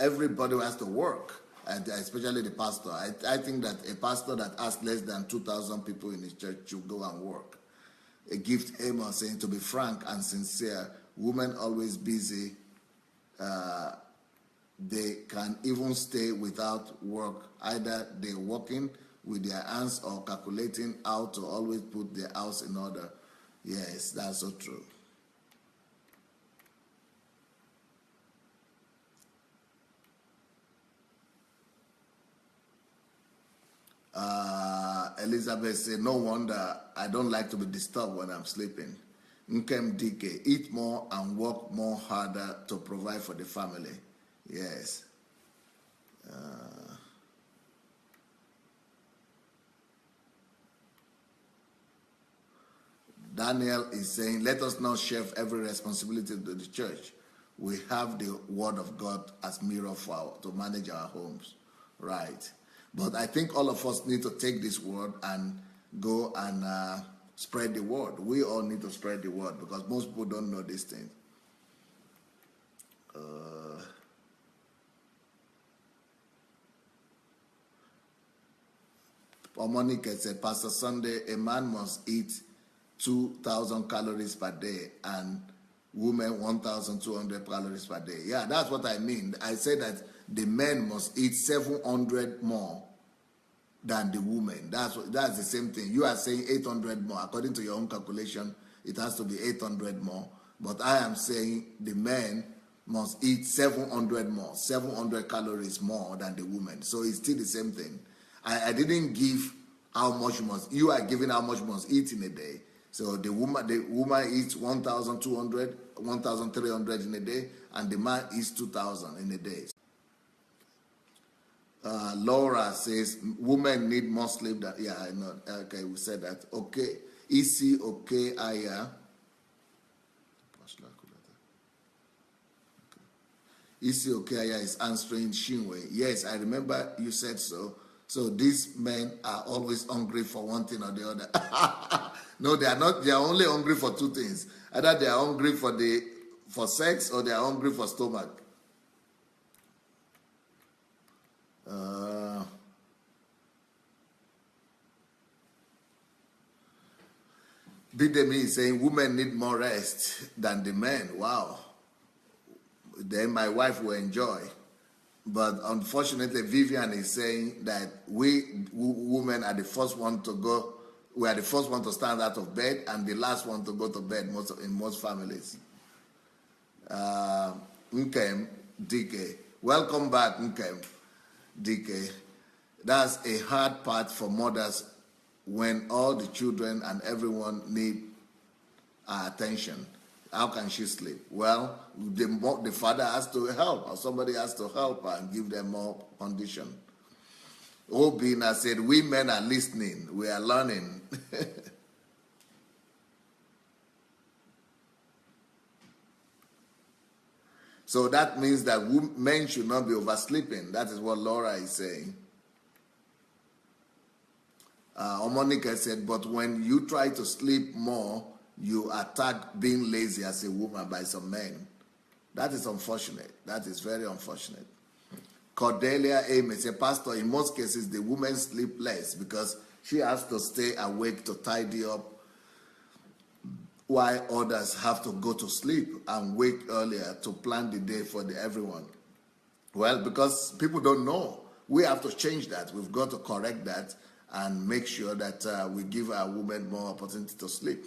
everybody has to work, and especially the pastor. I think that a pastor that has less than 2,000 people in his church should go and work. A gift Amos saying, to be frank and sincere, women always busy. They can even stay without work. Either they're working with their hands or calculating how to always put their house in order. Yes, that's so true. Elizabeth said, no wonder I don't like to be disturbed when I'm sleeping. Nkem DK, eat more and work more harder to provide for the family. Yes. Daniel is saying, let us not shirk every responsibility to the church. We have the word of God as mirror to manage our homes. Right. But I think all of us need to take this word and go and spread the word. We all need to spread the word because most people don't know these things. Monica said, Pastor Sandey, a man must eat 2,000 calories per day and women 1,200 calories per day. Yeah, that's what I mean. I said that the men must eat 700 more than the women. That's the same thing. You are saying 800 more. According to your own calculation, it has to be 800 more. But I am saying the men must eat 700 more, 700 calories more than the women. So it's still the same thing. I didn't give how much you are giving how much must eat in a day. So the woman eats 1,200, 1,300 in a day, and the man eats 2,000 in a day. Laura says women need more sleep than, yeah, I know. Okay, we said that. Okay. Isi okay aya. Isi okay aya is answering Shinwe. Yes, I remember you said so. So these men are always hungry for one thing or the other. No, they are not. They are only hungry for two things. Either they are hungry for sex or they are hungry for stomach. Bidemi is saying women need more rest than the men. Wow. Then my wife will enjoy. But unfortunately, Vivian is saying that we women are the first one to go. We are the first one to stand out of bed and the last one to go to bed in most families. Nkem DK. Welcome back, Nkem DK. That's a hard part for mothers when all the children and everyone need our attention. How can she sleep? Well, the father has to help, or somebody has to help her and give them more condition. Obina said, we men are listening, we are learning. So that means that men should not be oversleeping. That is what Laura is saying. Omonika said, but when you try to sleep more, you attack being lazy as a woman by some men. That is unfortunate. That is very unfortunate. Cordelia Amy said, Pastor, in most cases, the woman sleep less because she has to stay awake to tidy up while others have to go to sleep and wake earlier to plan the day for everyone. Well, because people don't know. We have to change that. We've got to correct that and make sure that we give our women more opportunity to sleep.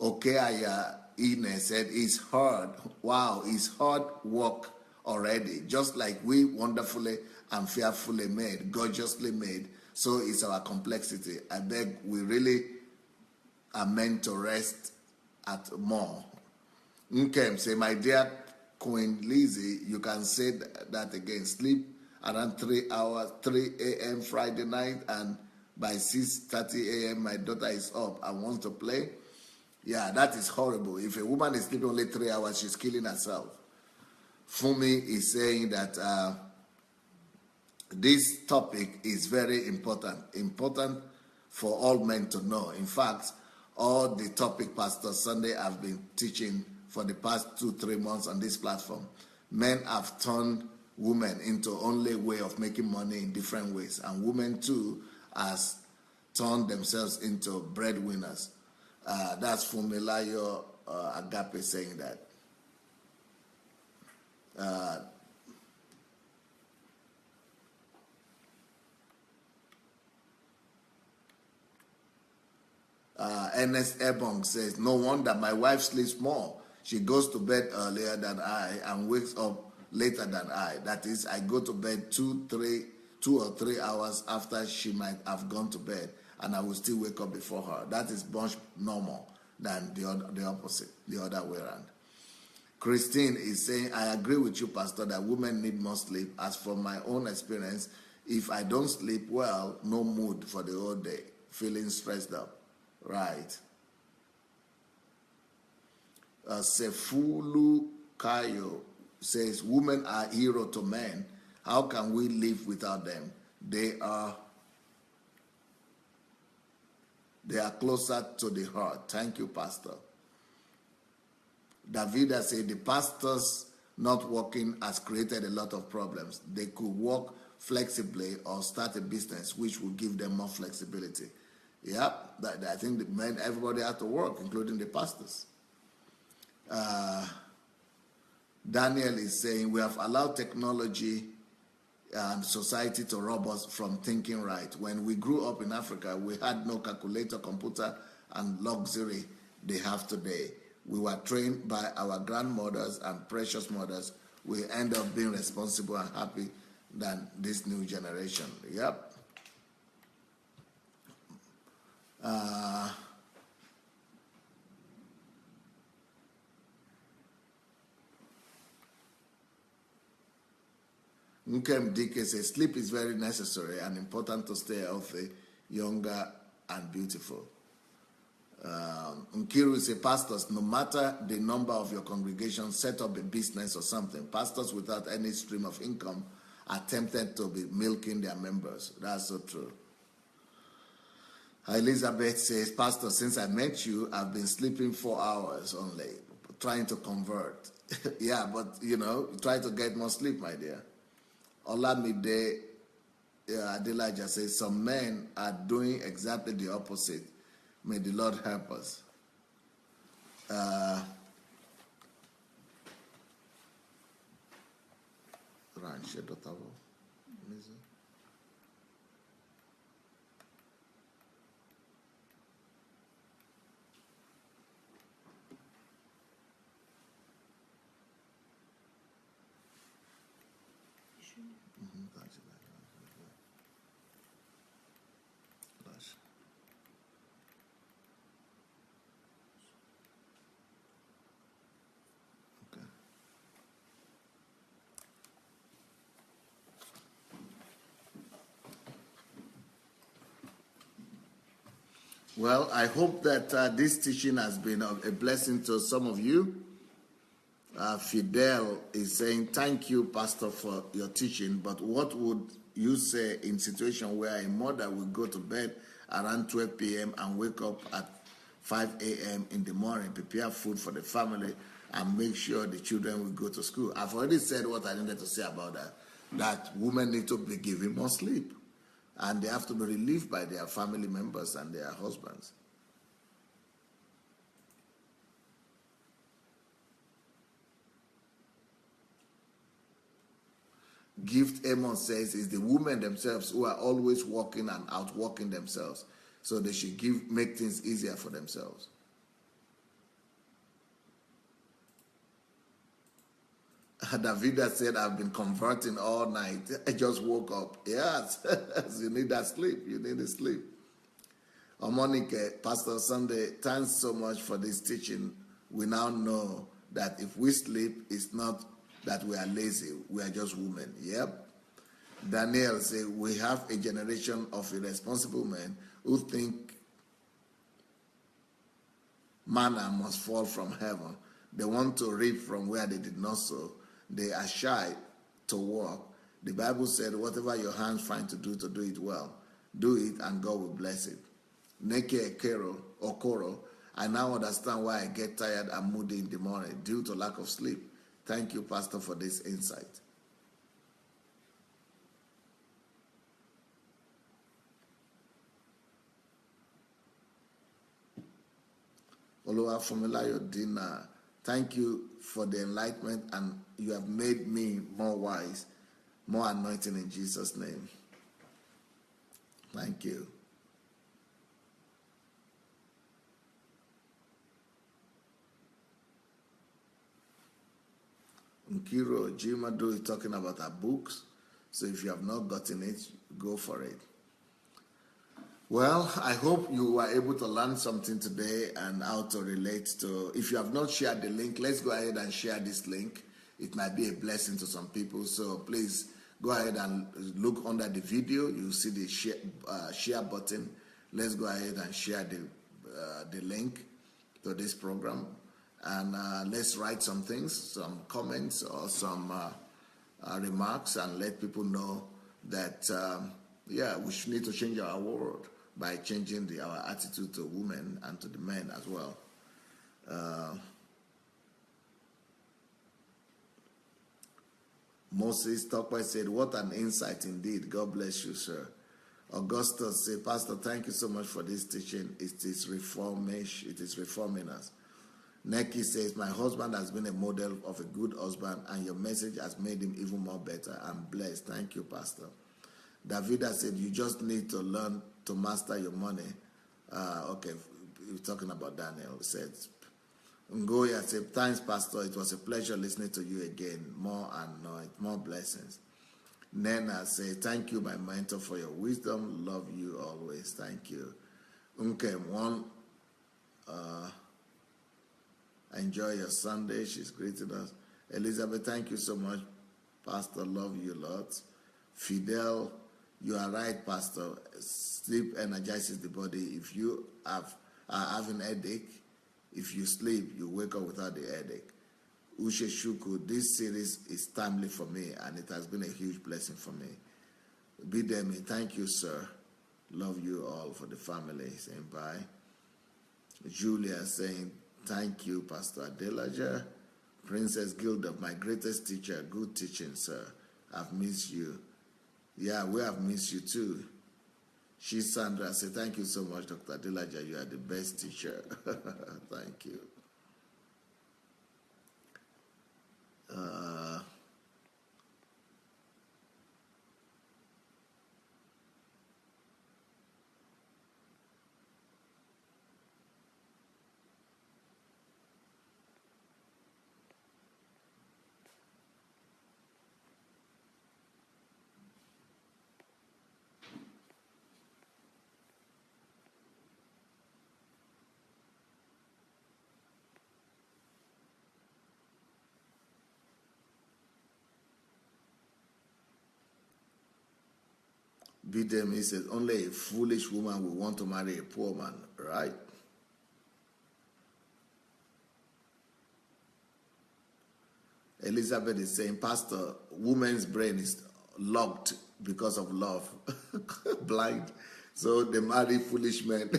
Okay, Ine said, it's hard. Wow, it's hard work already. Just like we wonderfully and fearfully made, gorgeously made, so is our complexity. I beg, we really are meant to rest at more. Nkem say, my dear Queen Lizzie, you can say that again. Sleep around 3 hours, 3 a.m. Friday night, and by 6:30 a.m. my daughter is up and wants to play. Yeah, that is horrible. If a woman is sleeping only 3 hours, she's killing herself. Fumi is saying that this topic is very important for all men to know. In fact, all the topic Pastor Sandey have been teaching for the past 2-3 months on this platform, men have turned women into only way of making money in different ways, and women too has turned themselves into breadwinners. That's Fumilayo Agape saying that. Ernest Ebong says, no wonder my wife sleeps more. She goes to bed earlier than I and wakes up later than I. That is, I go to bed 2 or 3 hours after she might have gone to bed, and I will still wake up before her. That is much normal than the opposite, the other way around. Christine is saying, I agree with you, Pastor, that women need more sleep. As from my own experience, if I don't sleep well, no mood for the whole day, feeling stressed up. Right. Sefulu Kayo says, women are hero to men. How can we live without them? They are closer to the heart. Thank you, Pastor. Davida said, the pastors not working has created a lot of problems. They could work flexibly or start a business which will give them more flexibility. Yeah, I think the men, everybody has to work, including the pastors. Daniel is saying, we have allowed technology and society to rob us from thinking right. When we grew up in Africa, we had no calculator, computer, and luxury they have today. We were trained by our grandmothers and precious mothers. We end up being responsible and happy than this new generation. Yep. Nkem Dike says, sleep is very necessary and important to stay healthy, younger, and beautiful. Nkiru says, pastors, no matter the number of your congregation, set up a business or something. Pastors without any stream of income are tempted to be milking their members. That's so true. Elizabeth says, Pastor, since I met you, I've been sleeping 4 hours only, trying to convert. Yeah, but, try to get more sleep, my dear. Olamide Adelaja says, some men are doing exactly the opposite. May the Lord help us. Well, I hope that this teaching has been a blessing to some of you. Fidel is saying, thank you, Pastor, for your teaching, but what would you say in situation where a mother will go to bed around 12 p.m. and wake up at 5 a.m. in the morning, prepare food for the family, and make sure the children will go to school? I've already said what I needed to say about that, that women need to be given more sleep, and they have to be relieved by their family members and their husbands. Gift Amos says it's the women themselves who are always working and outworking themselves, so they should make things easier for themselves. Davida said, I've been converting all night. I just woke up. Yes, you need that sleep. You need the sleep. Omonike, Pastor Sandey, thanks so much for this teaching. We now know that if we sleep, it's not that we are lazy. We are just women. Yep. Daniel says, we have a generation of irresponsible men who think manna must fall from heaven. They want to reap from where they did not sow. They are shy to work. The Bible said, whatever your hands find to do it well. Do it and God will bless it. Neke Okoro, I now understand why I get tired and moody in the morning due to lack of sleep. Thank you, Pastor, for this insight. Oluwafunilayo Dina, thank you for the enlightenment, and you have made me more wise, more anointing in Jesus' name. Thank you. Nkiro Jimado is talking about our books, so if you have not gotten it, go for it. Well, I hope you were able to learn something today and how to relate to. If you have not shared the link, let's go ahead and share this link. It might be a blessing to some people, so please go ahead and look under the video. You'll see the share button. Let's go ahead and share the link to this program, and let's write some things, some comments or some remarks, and let people know that we need to change our world by changing our attitude to women and to the men as well. Moses Tokwe said, what an insight indeed. God bless you, sir. Augustus said, Pastor, thank you so much for this teaching. It is reforming us. Neki says, my husband has been a model of a good husband, and your message has made him even more better. I'm blessed. Thank you, Pastor. Davida said, you just need to learn to master your money. Okay, we're talking about Daniel. He said, Ngoya said, thanks, Pastor. It was a pleasure listening to you again. More anointing, more blessings. Nena said, thank you, my mentor, for your wisdom. Love you always. Thank you. Enjoy your Sunday. She's greeting us. Elizabeth, thank you so much, Pastor. Love you lots. Fidel, you are right, Pastor. Sleep energizes the body. If you are having a headache, if you sleep, you wake up without the headache. Ushe Shuku, this series is timely for me, and it has been a huge blessing for me. Bidemi, thank you, sir. Love you all, for the family. Saying bye. Julia saying, thank you, Pastor Adelaja. Princess Gilda, my greatest teacher. Good teaching, sir. I've missed you. Yeah, we have missed you too. She's Sandra. Say thank you so much, Dr. Adelajah. You are the best teacher. Thank you. Bidemi says, only a foolish woman will want to marry a poor man, right? Elizabeth is saying, Pastor, woman's brain is locked because of love, blind, so they marry foolish men.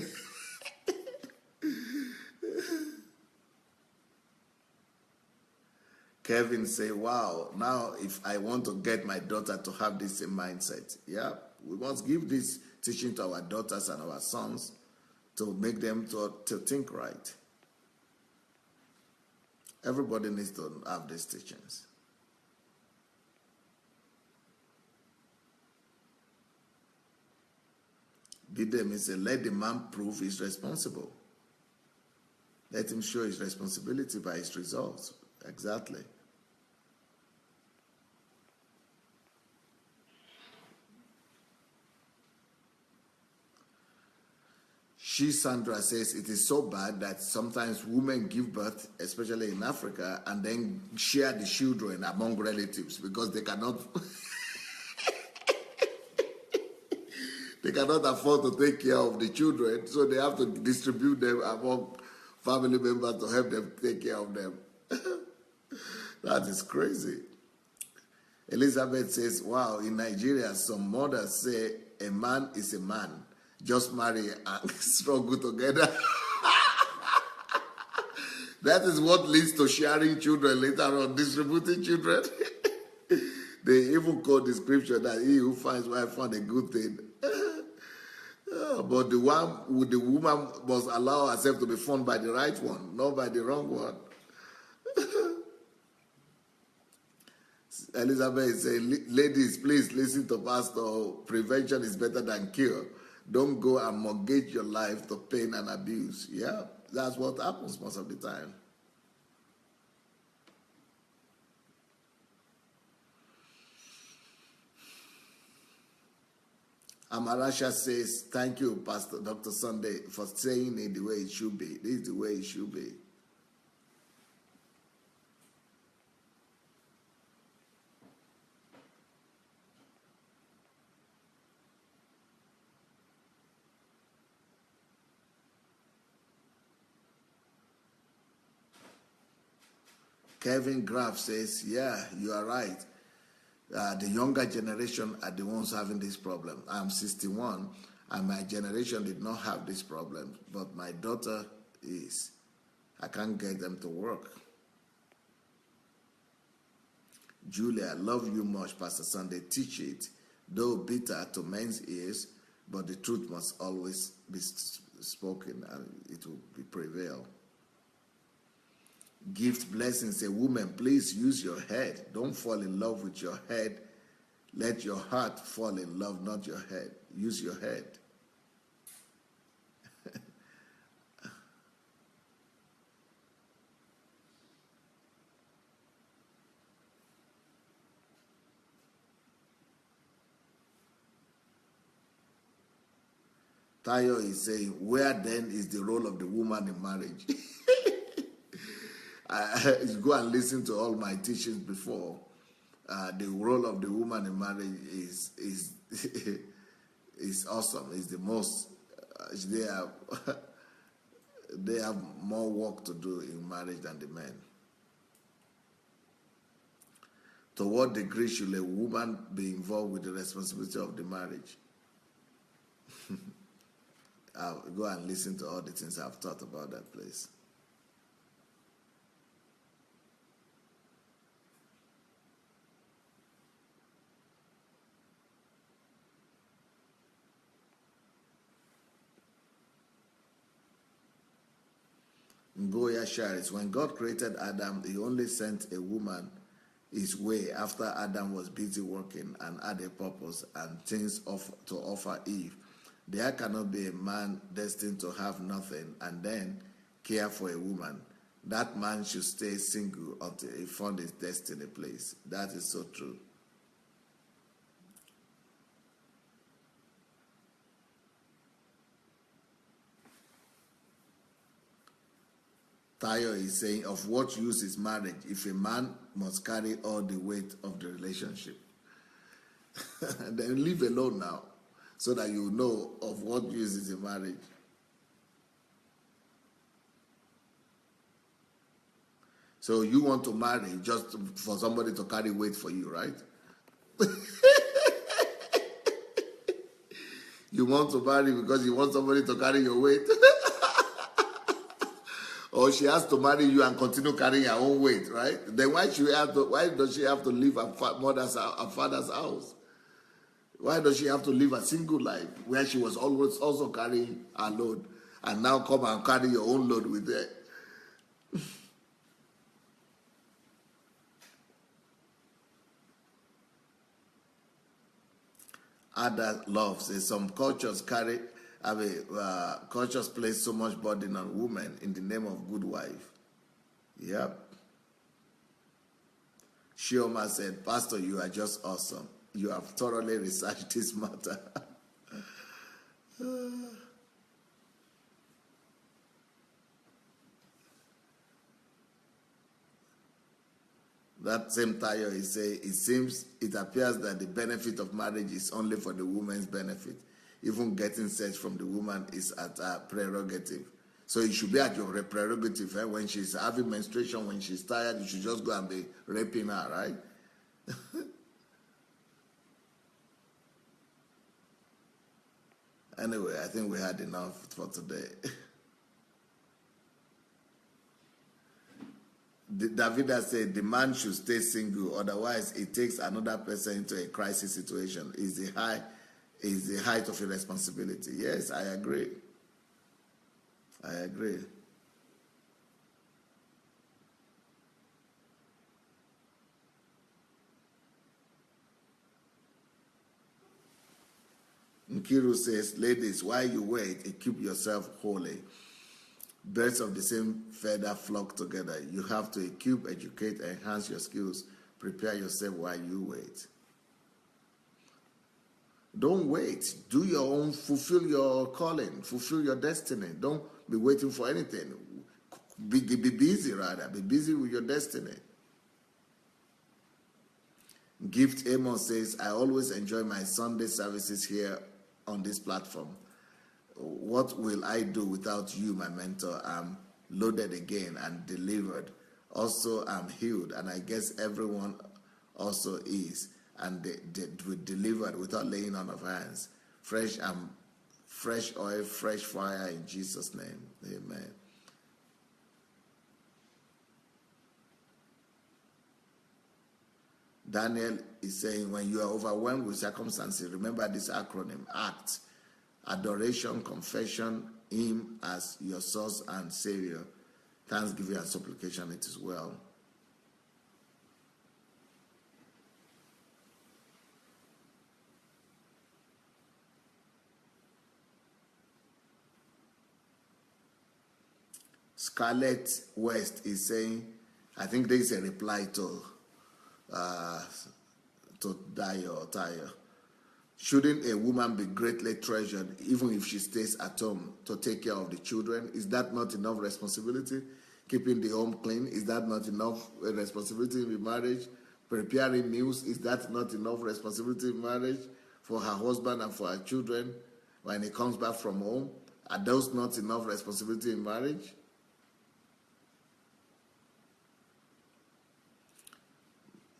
Kevin say, wow, now if I want to get my daughter to have this same mindset, yeah, we must give this teaching to our daughters and our sons to make them to think right. Everybody needs to have these teachings. Bidemi said, let the man prove he's responsible. Let him show his responsibility by his results. Exactly. Sandra says it is so bad that sometimes women give birth, especially in Africa, and then share the children among relatives because they cannot they cannot afford to take care of the children, so they have to distribute them among family members to help them take care of them. That is crazy. Elizabeth says, wow, in Nigeria, some mothers say a man is a man. Just marry and struggle together. That is what leads to sharing children later on, distributing children. They even quote the scripture that he who finds wife found a good thing. But the woman must allow herself to be found by the right one, not by the wrong one. Elizabeth is saying, ladies, please listen to Pastor. Prevention is better than cure. Don't go and mortgage your life to pain and abuse. Yeah, that's what happens most of the time. Amarasha says, thank you, Pastor Dr. Sandey, for saying it the way it should be. This is the way it should be. Kevin Graff says, yeah, you are right. The younger generation are the ones having this problem. I'm 61, and my generation did not have this problem, but my daughter is. I can't get them to work. Julia, I love you much, Pastor Sunday. Teach it, though bitter to men's ears, but the truth must always be spoken, and it will prevail. Gift blessings. A woman, please use your head. Don't fall in love with your head. Let your heart fall in love, not your head. Use your head. Tayo is saying, where then is the role of the woman in marriage? Go and listen to all my teachings before. The role of the woman in marriage is awesome. It's the most. They have more work to do in marriage than the men. To what degree should a woman be involved with the responsibility of the marriage? I'll go and listen to all the things I've thought about that place. Goya shares, when God created Adam, he only sent a woman his way after Adam was busy working and had a purpose and things to offer Eve. There cannot be a man destined to have nothing and then care for a woman. That man should stay single until he found his destiny place. That is so true. Tayo is saying, of what use is marriage if a man must carry all the weight of the relationship? Then leave alone now, so that you know of what use is a marriage. So you want to marry just for somebody to carry weight for you, right? You want to marry because you want somebody to carry your weight? Or she has to marry you and continue carrying her own weight, right? Then why does she have to leave her father's house? Why does she have to live a single life where she was always also carrying her load and now come and carry your own load with her? Ada Love says some cultures cultures place so much burden on women in the name of good wife. Yep. Shioma said, Pastor, you are just awesome. You have thoroughly researched this matter. That same Tayo is saying, it appears that the benefit of marriage is only for the woman's benefit. Even getting sex from the woman is at her prerogative. So it should be at your prerogative. When she's having menstruation, when she's tired, you should just go and be raping her, right? Anyway, I think we had enough for today. Davida said the man should stay single, otherwise it takes another person into a crisis situation. Is the height of irresponsibility. Yes, I agree. I agree. Nkiru says, ladies, while you wait, keep yourself holy. Birds of the same feather flock together. You have to equip, educate, enhance your skills. Prepare yourself while you wait. Don't wait. Do your own, fulfill your calling, fulfill your destiny. Don't be waiting for anything. Be busy, rather. Be busy with your destiny. Gift Amos says, I always enjoy my Sunday services here on this platform. What will I do without you, my mentor? I'm loaded again and delivered. Also, I'm healed, and I guess everyone also is. And they delivered without laying on of hands. Fresh oil, fresh fire in Jesus' name. Amen. Daniel is saying, when you are overwhelmed with circumstances, remember this acronym: ACT. Adoration, confession, Him as your source and Savior. Thanksgiving and supplication, it is well. Scarlett West is saying, I think there is a reply to Dio or Tayo. Shouldn't a woman be greatly treasured even if she stays at home to take care of the children? Is that not enough responsibility? Keeping the home clean, is that not enough responsibility in marriage? Preparing meals, is that not enough responsibility in marriage for her husband and for her children when he comes back from home? Are those not enough responsibility in marriage?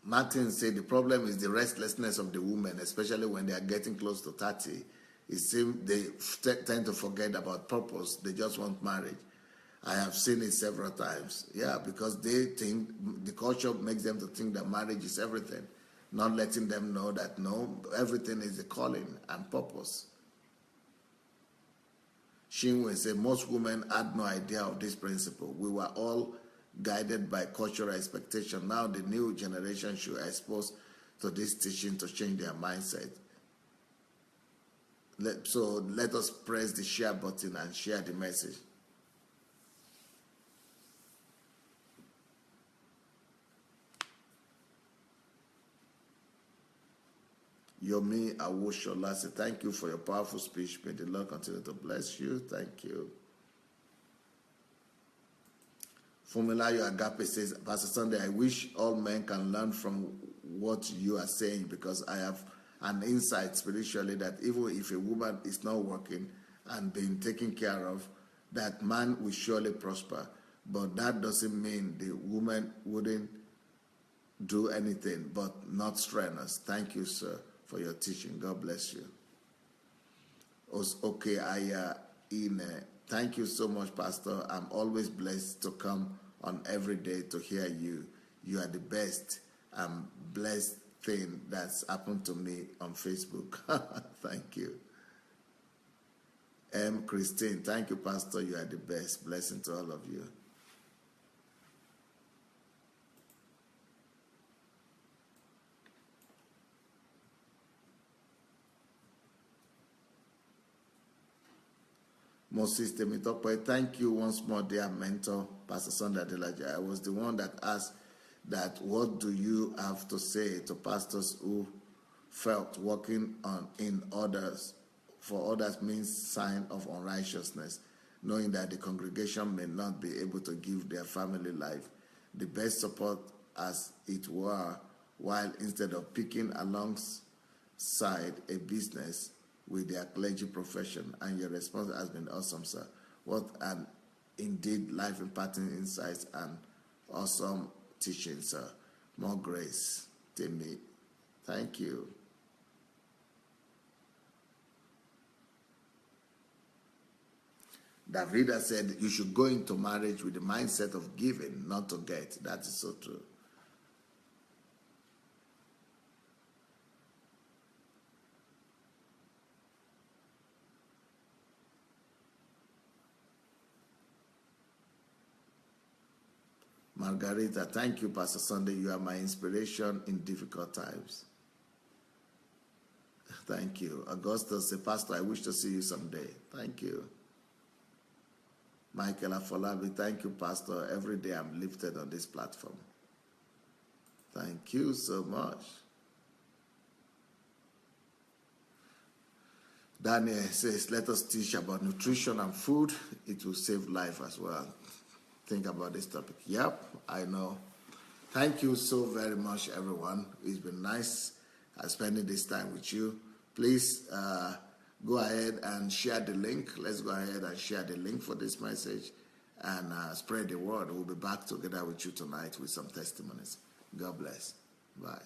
Martin said the problem is the restlessness of the women, especially when they are getting close to 30. It seems they tend to forget about purpose. They just want marriage. I have seen it several times. Yeah, because they think, the culture makes them to think that marriage is everything, not letting them know that no, everything is a calling and purpose. Shinwe said most women had no idea of this principle. We were all guided by cultural expectation. Now the new generation should expose to this teaching to change their mindset. So let us press the share button and share the message. Yomi Awoshola said, thank you for your powerful speech. May the Lord continue to bless you. Thank you. Fumilayo Agape says, Pastor Sandey, I wish all men can learn from what you are saying, because I have an insight spiritually that even if a woman is not working and being taken care of, that man will surely prosper. But that doesn't mean the woman wouldn't do anything but not strenuous. Thank you, sir, for your teaching. God bless you. Okay, thank you so much, Pastor. I'm always blessed to come on every day to hear you. You are the best blessed thing that's happened to me on Facebook. Thank you. Christine, thank you, Pastor. You are the best. Blessing to all of you. Moses Temitope, thank you once more, dear mentor, Pastor Sandey Adelaja. I was the one that asked that, what do you have to say to pastors who felt working in others for others means sign of unrighteousness, knowing that the congregation may not be able to give their family life the best support as it were, while instead of picking alongside a business with their clergy profession. And your response has been awesome, sir. What an indeed life imparting insights and awesome teaching, sir. More grace, Timmy. Thank you. Davida said you should go into marriage with the mindset of giving, not to get. That is so true. Margarita, thank you, Pastor Sunday. You are my inspiration in difficult times. Thank you. Augustus, say, Pastor, I wish to see you someday. Thank you. Michael Afolabi, thank you, Pastor. Every day I'm lifted on this platform. Thank you so much. Daniel says, let us teach about nutrition and food. It will save life as well. Think about this topic. Yep, I know. Thank you so very much, everyone. It's been nice spending this time with you. Please go ahead and share the link. Let's go ahead and share the link for this message and spread the word. We'll be back together with you tonight with some testimonies. God bless. Bye.